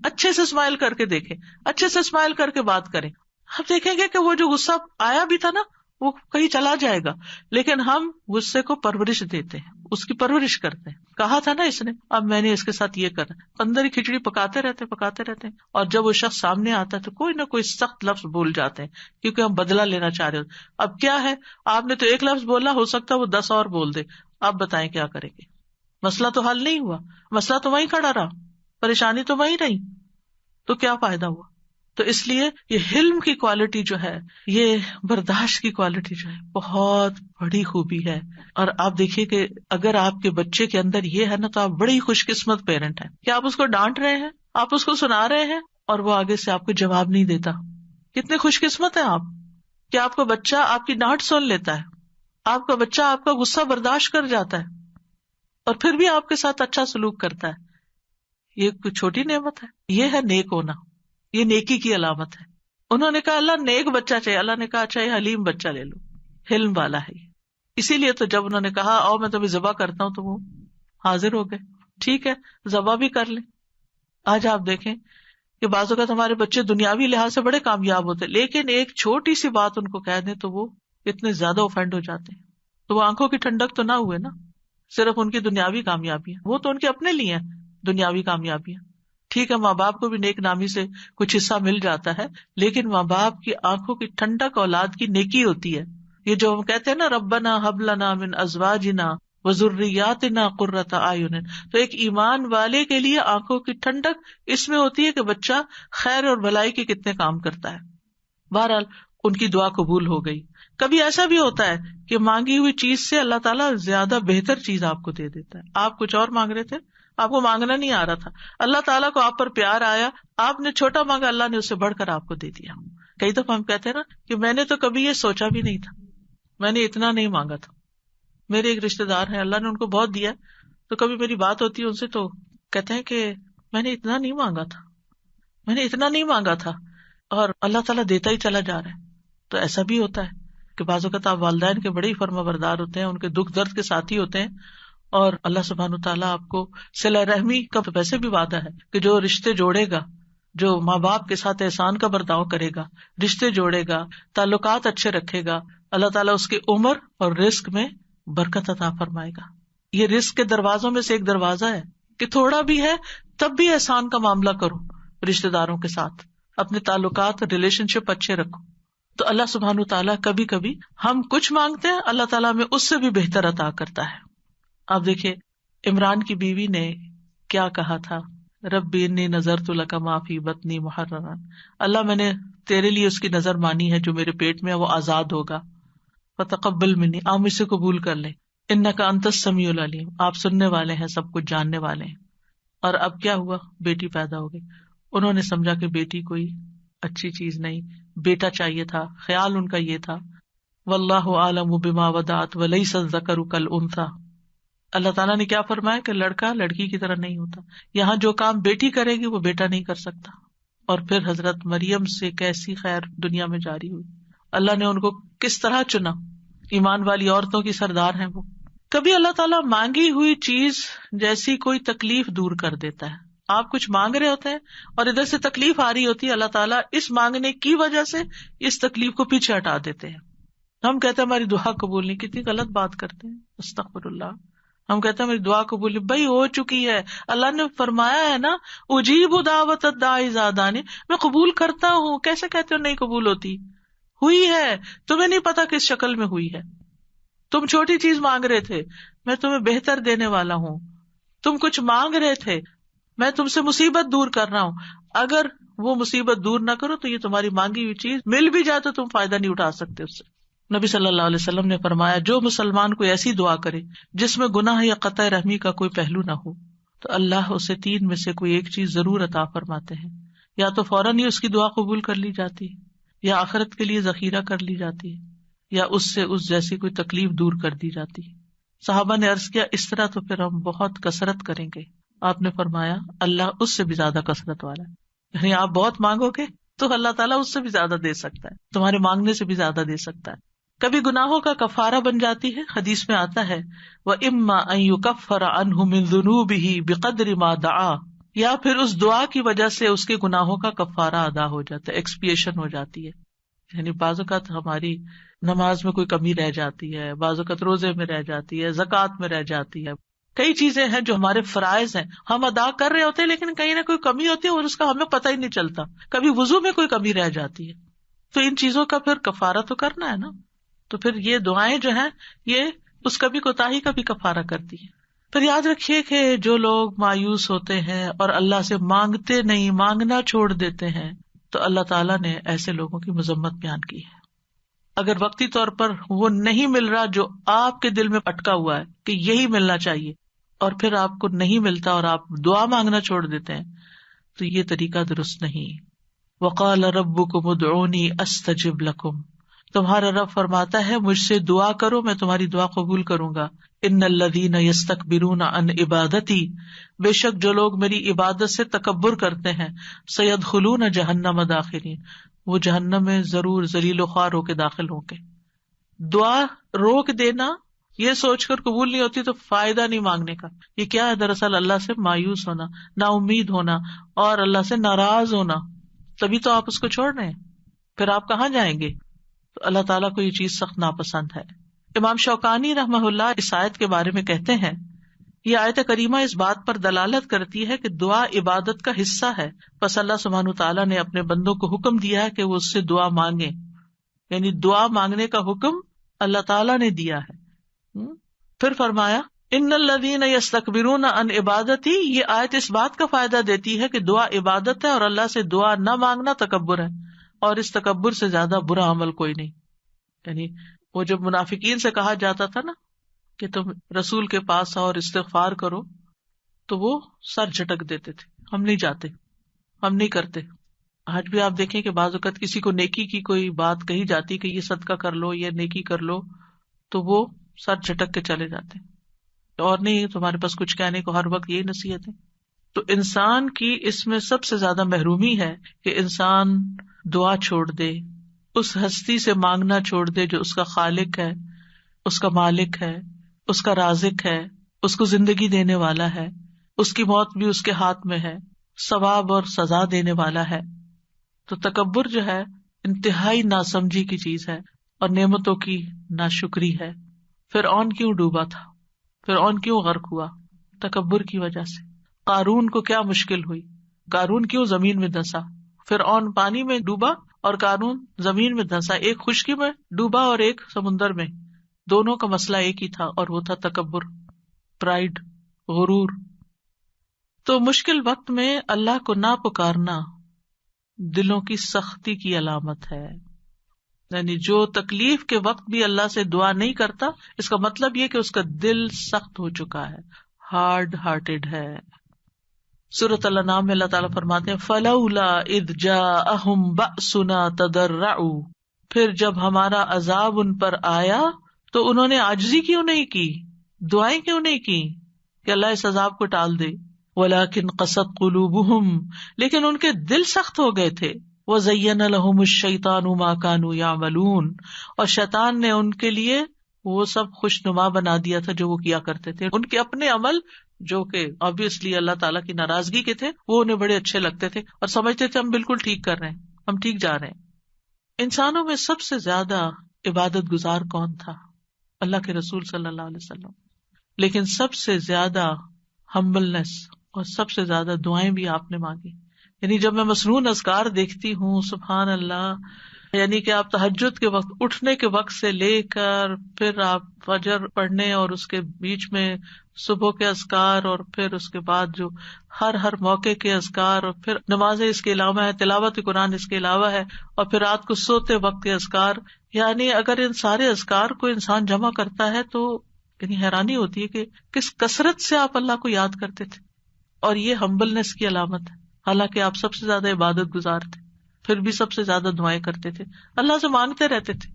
اچھے سے اسمائل کر کے دیکھیں، اچھے سے اسمائل کر کے بات کریں. آپ دیکھیں گے کہ وہ جو غصہ آیا بھی تھا نا وہ کہیں چلا جائے گا، لیکن ہم غصے کو پرورش دیتے ہیں، اس کی پرورش کرتے ہیں. کہا تھا نا اس نے، اب میں نے اس کے ساتھ یہ کرا، اندر ہی کھچڑی پکاتے رہتے ہیں، اور جب وہ شخص سامنے آتا ہے تو کوئی نہ کوئی سخت لفظ بول جاتے ہیں کیونکہ ہم بدلہ لینا چاہ رہے ہوتے. اب کیا ہے، آپ نے تو ایک لفظ بولا، ہو سکتا ہے وہ 10 اور بول دے. آپ بتائیں کیا کریں گے؟ مسئلہ تو حل نہیں ہوا، مسئلہ تو وہیں کھڑا رہا، پریشانی تو وہیں رہی، تو کیا فائدہ ہوا؟ تو اس لیے یہ حلم کی کوالٹی جو ہے، یہ برداشت کی کوالٹی جو ہے بہت بڑی خوبی ہے. اور آپ دیکھیے کہ اگر آپ کے بچے کے اندر یہ ہے نا تو آپ بڑی خوش قسمت پیرنٹ ہیں کہ آپ اس کو ڈانٹ رہے ہیں، آپ اس کو سنا رہے ہیں اور وہ آگے سے آپ کو جواب نہیں دیتا. کتنے خوش قسمت ہیں آپ کہ آپ کا بچہ آپ کی ڈانٹ سن لیتا ہے، آپ کا بچہ آپ کا غصہ برداشت کر جاتا ہے اور پھر بھی آپ کے ساتھ اچھا سلوک کرتا ہے. یہ کوئی چھوٹی نعمت ہے، یہ ہے نیک ہونا، یہ نیکی کی علامت ہے. انہوں نے کہا اللہ نیک بچہ چاہیے، اللہ نے کہا اچھا یہ حلیم بچہ لے لو، حلم والا ہے. اسی لیے تو جب انہوں نے کہا آؤ میں تمہیں ذبح کرتا ہوں تو وہ حاضر ہو گئے. ٹھیک ہے ذبح بھی کر لیں. آج آپ دیکھیں کہ بعض اوقات ہمارے بچے دنیاوی لحاظ سے بڑے کامیاب ہوتے لیکن ایک چھوٹی سی بات ان کو کہہ دیں تو وہ اتنے زیادہ اوفینڈ ہو جاتے ہیں. تو وہ آنکھوں کی ٹھنڈک تو نہ ہوئے نا، صرف ان کی دنیاوی کامیابی ہے، وہ تو ان کے اپنے لیے ہیں دنیاوی کامیابی. ٹھیک ہے ماں باپ کو بھی نیک نامی سے کچھ حصہ مل جاتا ہے، لیکن ماں باپ کی آنکھوں کی ٹھنڈک اولاد کی نیکی ہوتی ہے. یہ جو ہم کہتے ہیں نا ربنا ہب لنا من ازواجنا وذریاتنا قرۃ اعین، تو ایک ایمان والے کے لیے آنکھوں کی ٹھنڈک اس میں ہوتی ہے کہ بچہ خیر اور بھلائی کے کتنے کام کرتا ہے. بہرحال ان کی دعا قبول ہو گئی. کبھی ایسا بھی ہوتا ہے کہ مانگی ہوئی چیز سے اللہ تعالیٰ زیادہ بہتر چیز آپ کو دے دیتا ہے. آپ کچھ اور مانگ رہے تھے، آپ کو مانگنا نہیں آ رہا تھا، اللہ تعالیٰ کو آپ پر پیار آیا، آپ نے چھوٹا مانگا، اللہ نے اس سے بڑھ کر آپ کو دے دیا. کئی دفعہ ہم کہتے ہیں نا کہ میں نے تو کبھی یہ سوچا بھی نہیں تھا، میں نے اتنا نہیں مانگا تھا. میرے ایک رشتے دار ہیں، اللہ نے ان کو بہت دیا، تو کبھی میری بات ہوتی ہے ان سے تو کہتے ہیں کہ میں نے اتنا نہیں مانگا تھا، میں نے اتنا نہیں مانگا تھا، اور اللہ تعالیٰ دیتا ہی چلا جا رہا ہے. تو ایسا بھی ہوتا ہے کہ بعض اوقات آپ والدین کے بڑے ہی فرما بردار ہوتے ہیں، ان کے دکھ درد کے ساتھی ہوتے ہیں، اور اللہ سبحانہ تعالیٰ آپ کو صلہ رحمی کا ویسے بھی وعدہ ہے کہ جو رشتے جوڑے گا، جو ماں باپ کے ساتھ احسان کا برتاؤ کرے گا، رشتے جوڑے گا، تعلقات اچھے رکھے گا، اللہ تعالیٰ اس کی عمر اور رزق میں برکت عطا فرمائے گا. یہ رزق کے دروازوں میں سے ایک دروازہ ہے کہ تھوڑا بھی ہے تب بھی احسان کا معاملہ کرو، رشتے داروں کے ساتھ اپنے تعلقات ریلیشن شپ اچھے رکھو. تو اللہ سبحانہ تعالیٰ کبھی کبھی ہم کچھ مانگتے ہیں، اللہ تعالیٰ میں اس سے بھی بہتر عطا کرتا ہے. آپ دیکھیے عمران کی بیوی نے کیا کہا تھا، ربی انی نذرت لک ما فی بطنی محررا، اللہ میں نے تیرے لیے اس کی نظر مانی ہے جو میرے پیٹ میں ہے وہ آزاد ہوگا، فتقبل منی، آپ مجھ سے قبول کر لیں، انک انت السمیع العلیم، آپ سننے والے ہیں، سب کچھ جاننے والے ہیں. اور اب کیا ہوا، بیٹی پیدا ہو گئی. انہوں نے سمجھا کہ بیٹی کوئی اچھی چیز نہیں، بیٹا چاہیے تھا، خیال ان کا یہ تھا. واللہ اعلم بما وضعت ولیس الذکر کالانثی، اللہ تعالیٰ نے کیا فرمایا کہ لڑکا لڑکی کی طرح نہیں ہوتا، یہاں جو کام بیٹی کرے گی وہ بیٹا نہیں کر سکتا. اور پھر حضرت مریم سے کیسی خیر دنیا میں جاری ہوئی، اللہ نے ان کو کس طرح چنا، ایمان والی عورتوں کی سردار ہیں وہ. کبھی اللہ تعالیٰ مانگی ہوئی چیز جیسی کوئی تکلیف دور کر دیتا ہے. آپ کچھ مانگ رہے ہوتے ہیں اور ادھر سے تکلیف آ رہی ہوتی ہے، اللہ تعالیٰ اس مانگنے کی وجہ سے اس تکلیف کو پیچھے ہٹا دیتے ہیں. ہم کہتے ہیں ہماری دعا قبول نہیں، کتنی غلط بات کرتے ہیں، استغفر اللہ. ہم کہتے ہیں میری دعا قبول نہیں، بھائی ہو چکی ہے، اللہ نے فرمایا ہے نا اجیب دعوت الداعی اذا دعانی، میں قبول کرتا ہوں. کیسے کہتے ہو نہیں قبول ہوتی؟ ہوئی ہے، تمہیں نہیں پتا کس شکل میں ہوئی ہے. تم چھوٹی چیز مانگ رہے تھے، میں تمہیں بہتر دینے والا ہوں. تم کچھ مانگ رہے تھے، میں تم سے مصیبت دور کر رہا ہوں. اگر وہ مصیبت دور نہ کرو تو یہ تمہاری مانگی ہوئی چیز مل بھی جائے تو تم فائدہ نہیں اٹھا سکتے اس سے. نبی صلی اللہ علیہ وسلم نے فرمایا جو مسلمان کوئی ایسی دعا کرے جس میں گناہ یا قطع رحمی کا کوئی پہلو نہ ہو تو اللہ اسے 3 میں سے کوئی ایک چیز ضرور عطا فرماتے ہیں. یا تو فوراً ہی اس کی دعا قبول کر لی جاتی ہے، یا آخرت کے لیے ذخیرہ کر لی جاتی ہے، یا اس سے اس جیسی کوئی تکلیف دور کر دی جاتی ہے. صحابہ نے عرض کیا اس طرح تو پھر ہم بہت کثرت کریں گے. آپ نے فرمایا اللہ اس سے بھی زیادہ کثرت والا ہے، یعنی آپ بہت مانگو گے تو اللہ تعالیٰ اس سے بھی زیادہ دے سکتا ہے، تمہارے مانگنے سے بھی زیادہ دے سکتا ہے. کبھی گناہوں کا کفارہ بن جاتی ہے، حدیث میں آتا ہے وَإِمَّا أَن يُكَفَّرَ عَنْهُ مِن ذُنُوبِهِ بِقَدْرِ مَا دَعَا، یا پھر اس دعا کی وجہ سے اس کے گناہوں کا کفارہ ادا ہو جاتا ہے، ایکسپیشن ہو جاتی ہے. یعنی بعض اوقات ہماری نماز میں کوئی کمی رہ جاتی ہے، بعض اوقات روزے میں رہ جاتی ہے، زکوٰۃ میں رہ جاتی ہے، کئی چیزیں ہیں جو ہمارے فرائض ہیں ہم ادا کر رہے ہوتے ہیں لیکن کہیں نہ کوئی کمی ہوتی ہے اور اس کا ہمیں پتہ ہی نہیں چلتا. کبھی وضو میں کوئی کمی رہ جاتی ہے، تو ان چیزوں کا پھر کفارہ تو کرنا ہے نا. تو پھر یہ دعائیں جو ہیں یہ اس کبھی کوتاہی کا بھی کفارہ کرتی ہے. پھر یاد رکھیے کہ جو لوگ مایوس ہوتے ہیں اور اللہ سے مانگتے نہیں، مانگنا چھوڑ دیتے ہیں، تو اللہ تعالیٰ نے ایسے لوگوں کی مذمت بیان کی ہے. اگر وقتی طور پر وہ نہیں مل رہا جو آپ کے دل میں اٹکا ہوا ہے کہ یہی ملنا چاہیے، اور پھر آپ کو نہیں ملتا اور آپ دعا مانگنا چھوڑ دیتے ہیں، تو یہ طریقہ درست نہیں. وقال ربکم ادعونی استجب لکم، تمہارا رب فرماتا ہے مجھ سے دعا کرو میں تمہاری دعا قبول کروں گا. ان الذین یستکبرون عن عبادتی، بے شک جو لوگ میری عبادت سے تکبر کرتے ہیں، سیدخلون جہنم داخرین، وہ جہنم میں ضرور ذلیل و خوار ہو کے داخل ہوں گے. دعا روک دینا یہ سوچ کر قبول نہیں ہوتی تو فائدہ نہیں مانگنے کا. یہ کیا ہے؟ دراصل اللہ سے مایوس ہونا، نا امید ہونا اور اللہ سے ناراض ہونا. تبھی تو آپ اس کو چھوڑ رہے ہیں، پھر آپ کہاں جائیں گے؟ تو اللہ تعالیٰ کو یہ چیز سخت ناپسند ہے. امام شوکانی رحمہ اللہ اس آیت کے بارے میں کہتے ہیں یہ آیت کریمہ اس بات پر دلالت کرتی ہے کہ دعا عبادت کا حصہ ہے، پس اللہ سبحانہ تعالیٰ نے اپنے بندوں کو حکم دیا ہے کہ وہ اس سے دعا مانگیں. یعنی دعا مانگنے کا حکم اللہ تعالیٰ نے دیا ہے. پھر فرمایا ان الذین یستکبرون عن عبادتی، یہ آیت اس بات کا فائدہ دیتی ہے کہ دعا عبادت ہے اور اللہ سے دعا نہ مانگنا تکبر ہے، اور اس تکبر سے زیادہ برا عمل کوئی نہیں. یعنی وہ جب منافقین سے کہا جاتا تھا نا کہ تم رسول کے پاس آؤ اور استغفار کرو، تو وہ سر جھٹک دیتے تھے، ہم نہیں جاتے، ہم نہیں کرتے. آج بھی آپ دیکھیں کہ بعض اوقات کسی کو نیکی کی کوئی بات کہی جاتی کہ یہ صدقہ کر لو، یہ نیکی کر لو، تو وہ سر جھٹک کے چلے جاتے، اور نہیں تمہارے پاس کچھ کہنے کو، ہر وقت یہی نصیحت ہے. تو انسان کی اس میں سب سے زیادہ محرومی ہے کہ انسان دعا چھوڑ دے، اس ہستی سے مانگنا چھوڑ دے جو اس کا خالق ہے، اس کا مالک ہے، اس کا رازق ہے، اس کو زندگی دینے والا ہے، اس کی موت بھی اس کے ہاتھ میں ہے، ثواب اور سزا دینے والا ہے. تو تکبر جو ہے انتہائی ناسمجھی کی چیز ہے اور نعمتوں کی ناشکری ہے. فرعون کیوں ڈوبا تھا؟ فرعون کیوں غرق ہوا؟ تکبر کی وجہ سے. قارون کو کیا مشکل ہوئی؟ قارون کیوں زمین میں دھنسا؟ فرعون پانی میں ڈوبا اور قارون زمین میں دھنسا. ایک خشکی میں ڈوبا اور ایک سمندر میں، دونوں کا مسئلہ ایک ہی تھا اور وہ تھا تکبر، پرائڈ، غرور. تو مشکل وقت میں اللہ کو نہ پکارنا دلوں کی سختی کی علامت ہے. یعنی جو تکلیف کے وقت بھی اللہ سے دعا نہیں کرتا، اس کا مطلب یہ کہ اس کا دل سخت ہو چکا ہے، ہارڈ ہارٹیڈ ہے. سورۃ الانعام میں اللہ تعالیٰ فرماتے ہیں فَلَوْلَا إِذْ جَاءَهُمْ بَأْسُنَا تَضَرَّعُوا، پھر جب ہمارا عذاب ان پر آیا تو انہوں نے عاجزی کیوں نہیں کی، دعائیں کیوں نہیں کی کہ اللہ اس عذاب کو ٹال دے. وَلَكِنْ قَسَتْ قُلُوبُهُمْ، لیکن ان کے دل سخت ہو گئے تھے. وَزَيَّنَ لَهُمُ الشَّيْطَانُ مَا كَانُوا يَعْمَلُونَ، اور شیطان نے ان کے لیے وہ سب خوشنما بنا دیا تھا جو وہ کیا کرتے تھے. ان کے اپنے عمل جو کہ obviously اللہ تعالیٰ کی ناراضگی کے تھے، وہ انہیں بڑے اچھے لگتے تھے اور سمجھتے تھے ہم بالکل ٹھیک کر رہے ہیں، ہم ٹھیک جا رہے ہیں. انسانوں میں سب سے زیادہ عبادت گزار کون تھا؟ اللہ کے رسول صلی اللہ علیہ وسلم. لیکن سب سے زیادہ ہمبلنس اور سب سے زیادہ دعائیں بھی آپ نے مانگی. یعنی جب میں مسنون اذکار دیکھتی ہوں، سبحان اللہ، یعنی کہ آپ تہجد کے وقت اٹھنے کے وقت سے لے کر پھر آپ فجر پڑھنے اور اس کے بیچ میں صبح کے اذکار اور پھر اس کے بعد جو ہر موقع کے اذکار اور پھر نمازیں اس کے علاوہ ہے، تلاوت قرآن اس کے علاوہ ہے، اور پھر رات کو سوتے وقت کے اذکار. یعنی اگر ان سارے اذکار کو انسان جمع کرتا ہے تو یعنی حیرانی ہوتی ہے کہ کس کثرت سے آپ اللہ کو یاد کرتے تھے. اور یہ ہمبلنس کی علامت ہے، حالانکہ آپ سب سے زیادہ عبادت گزار تھے، پھر بھی سب سے زیادہ دعائیں کرتے تھے، اللہ سے مانگتے رہتے تھے.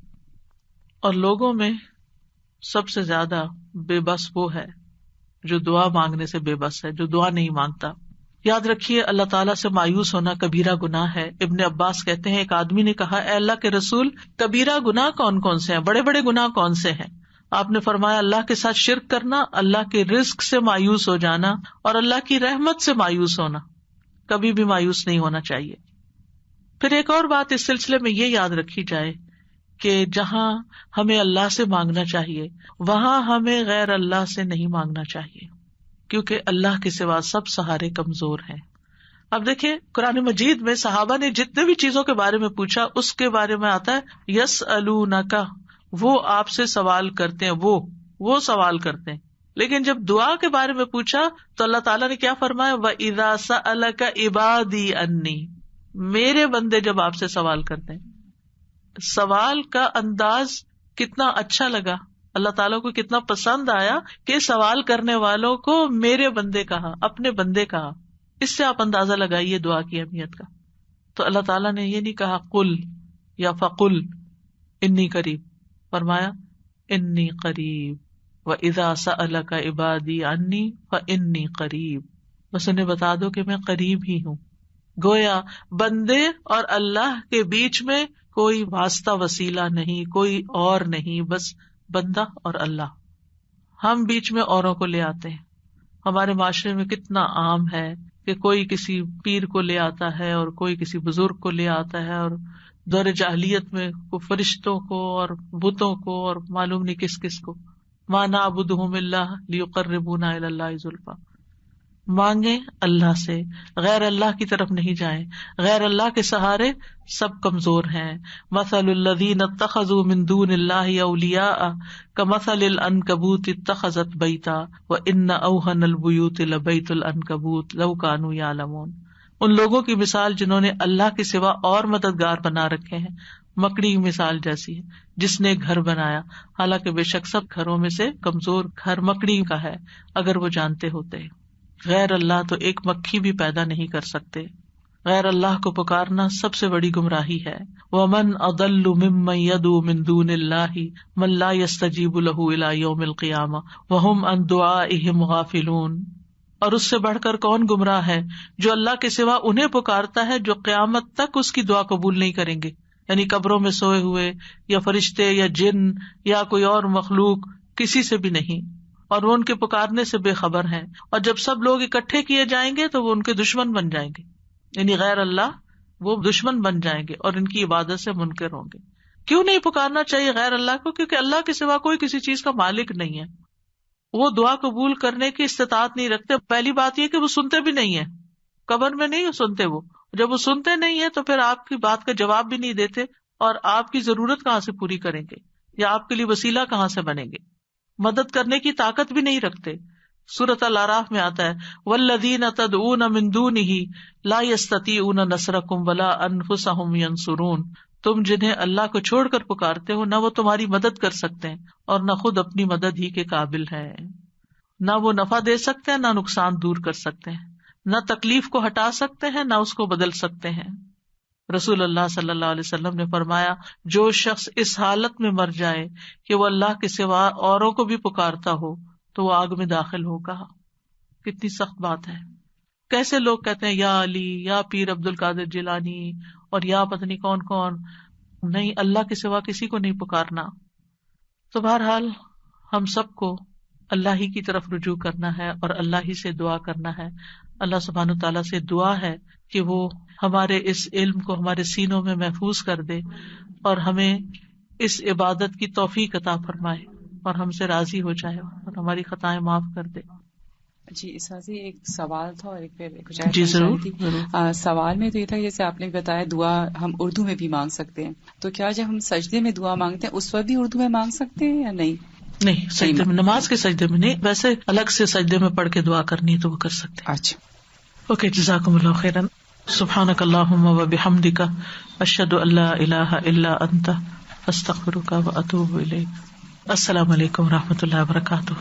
اور لوگوں میں سب سے زیادہ بے بس وہ ہے جو دعا مانگنے سے بے بس ہے، جو دعا نہیں مانگتا. یاد رکھیے اللہ تعالیٰ سے مایوس ہونا کبیرہ گناہ ہے. ابن عباس کہتے ہیں ایک آدمی نے کہا اے اللہ کے رسول کبیرہ گناہ کون کون سے ہیں, بڑے بڑے گناہ کون سے ہیں؟ آپ نے فرمایا اللہ کے ساتھ شرک کرنا, اللہ کے رزق سے مایوس ہو جانا اور اللہ کی رحمت سے مایوس ہونا. کبھی بھی مایوس نہیں ہونا چاہیے. پھر ایک اور بات اس سلسلے میں یہ یاد رکھی جائے کہ جہاں ہمیں اللہ سے مانگنا چاہیے وہاں ہمیں غیر اللہ سے نہیں مانگنا چاہیے, کیونکہ اللہ کے سوا سب سہارے کمزور ہیں. اب دیکھیں قرآن مجید میں صحابہ نے جتنے بھی چیزوں کے بارے میں پوچھا اس کے بارے میں آتا ہے یسألونک, وہ آپ سے سوال کرتے ہیں, وہ سوال کرتے ہیں. لیکن جب دعا کے بارے میں پوچھا تو اللہ تعالیٰ نے کیا فرمایا, وَإِذَا سَأَلَكَ عِبَادِي عَنِّي, میرے بندے جب آپ سے سوال کرتے ہیں. سوال کا انداز کتنا اچھا لگا, اللہ تعالیٰ کو کتنا پسند آیا کہ سوال کرنے والوں کو میرے بندے کہا, اپنے بندے کہا. اس سے آپ اندازہ لگائیے دعا کی اہمیت کا. تو اللہ تعالیٰ نے یہ نہیں کہا قل یا فقل انی قریب, فرمایا انی قریب, وَإِذَا سَأَلَكَ عِبَادِي عَنِّي فَإِنِّي قَرِيب, بس انہیں بتا دو کہ میں قریب ہی ہوں. گویا بندے اور اللہ کے بیچ میں کوئی واسطہ وسیلہ نہیں, کوئی اور نہیں, بس بندہ اور اللہ. ہم بیچ میں اوروں کو لے آتے ہیں. ہمارے معاشرے میں کتنا عام ہے کہ کوئی کسی پیر کو لے آتا ہے اور کوئی کسی بزرگ کو لے آتا ہے, اور دور جاہلیت میں فرشتوں کو اور بتوں کو اور معلوم نہیں کس کس کو. ما نعبدہم الا لیقربونا الی اللہ زلفی, مانگیں اللہ سے, غیر اللہ کی طرف نہیں جائیں. غیر اللہ کے سہارے سب کمزور ہیں. مثل الذین اتخذوا من دون اللہ اولیاء کمثل العنکبوت اتخذت بیتا وان اوہن البیوت لبیت العنکبوت لو کانوا یعلمون. ان لوگوں کی مثال جنہوں نے اللہ کے سوا اور مددگار بنا رکھے ہیں, مکڑی کی مثال جیسی ہے جس نے گھر بنایا, حالانکہ بے شک سب گھروں میں سے کمزور گھر مکڑی کا ہے اگر وہ جانتے ہوتے. غیر اللہ تو ایک مکھی بھی پیدا نہیں کر سکتے. غیر اللہ کو پکارنا سب سے بڑی گمراہی ہے. وَمَنْ أَضَلُّ مِمَّنْ يَدْعُو مِن دُونِ اللَّهِ مَن لَّا يَسْتَجِيبُ لَهُ إِلَىٰ يَوْمِ الْقِيَامَةِ وَهُمْ عَن دُعَائِهِمْ غَافِلُونَ. اور اس سے بڑھ کر کون گمراہ ہے جو اللہ کے سوا انہیں پکارتا ہے جو قیامت تک اس کی دعا قبول نہیں کریں گے, یعنی قبروں میں سوئے ہوئے یا فرشتے یا جن یا کوئی اور مخلوق, کسی سے بھی نہیں, اور وہ ان کے پکارنے سے بے خبر ہیں. اور جب سب لوگ اکٹھے کیے جائیں گے تو وہ ان کے دشمن بن جائیں گے, یعنی غیر اللہ وہ دشمن بن جائیں گے اور ان کی عبادت سے منکر ہوں گے. کیوں نہیں پکارنا چاہیے غیر اللہ کو؟ کیونکہ اللہ کے سوا کوئی کسی چیز کا مالک نہیں ہے. وہ دعا قبول کرنے کی استطاعت نہیں رکھتے. پہلی بات یہ کہ وہ سنتے بھی نہیں ہے, قبر میں نہیں سنتے. وہ جب وہ سنتے نہیں ہے تو پھر آپ کی بات کا جواب بھی نہیں دیتے, اور آپ کی ضرورت کہاں سے پوری کریں گے, یا آپ کے لیے وسیلہ کہاں سے بنیں گے, مدد کرنے کی طاقت بھی نہیں رکھتے. سورۃ الاعراف میں آتا ہے والذین تدعون من دونہ لا یستطیعون نصرکم ولا انفسہم ینصرون. تم جنہیں اللہ کو چھوڑ کر پکارتے ہو نہ وہ تمہاری مدد کر سکتے ہیں اور نہ خود اپنی مدد ہی کے قابل ہے. نہ وہ نفع دے سکتے ہیں نہ نقصان دور کر سکتے ہیں, نہ تکلیف کو ہٹا سکتے ہیں نہ اس کو بدل سکتے ہیں. رسول اللہ صلی اللہ علیہ وسلم نے فرمایا جو شخص اس حالت میں مر جائے کہ وہ اللہ کے سوا اوروں کو بھی پکارتا ہو تو وہ آگ میں داخل ہوگا. کتنی سخت بات ہے. کیسے لوگ کہتے ہیں یا علی, یا پیر عبد القادر جیلانی, اور یا پتہ نہیں کون کون. نہیں, اللہ کے سوا کسی کو نہیں پکارنا. تو بہرحال ہم سب کو اللہ ہی کی طرف رجوع کرنا ہے اور اللہ ہی سے دعا کرنا ہے. اللہ سبحانہ تعالیٰ سے دعا ہے کہ وہ ہمارے اس علم کو ہمارے سینوں میں محفوظ کر دے اور ہمیں اس عبادت کی توفیق عطا فرمائے اور ہم سے راضی ہو جائے اور ہماری خطائیں معاف کر دے. جی اساسی ایک سوال تھا اور ایک پھر کچھ جی ضرور. سوال میں تو یہ تھا جیسے آپ نے بتایا دعا ہم اردو میں بھی مانگ سکتے ہیں, تو کیا جب ہم سجدے میں دعا مانگتے ہیں اس وقت بھی اردو میں مانگ سکتے ہیں یا نہیں؟ نہیں, سجدے میں, نماز کے سجدے میں نہیں, ویسے الگ سے سجدے میں پڑھ کے دعا کرنی ہے تو وہ کر سکتے ہیں. اچھا اوکے, جزاکم اللہ خیرا. سبحانک اللہم و بحمدک اشہد ان لا الہ الا انت استغفرک و اتوب الیک. السلام علیکم و رحمۃ اللہ وبرکاتہ.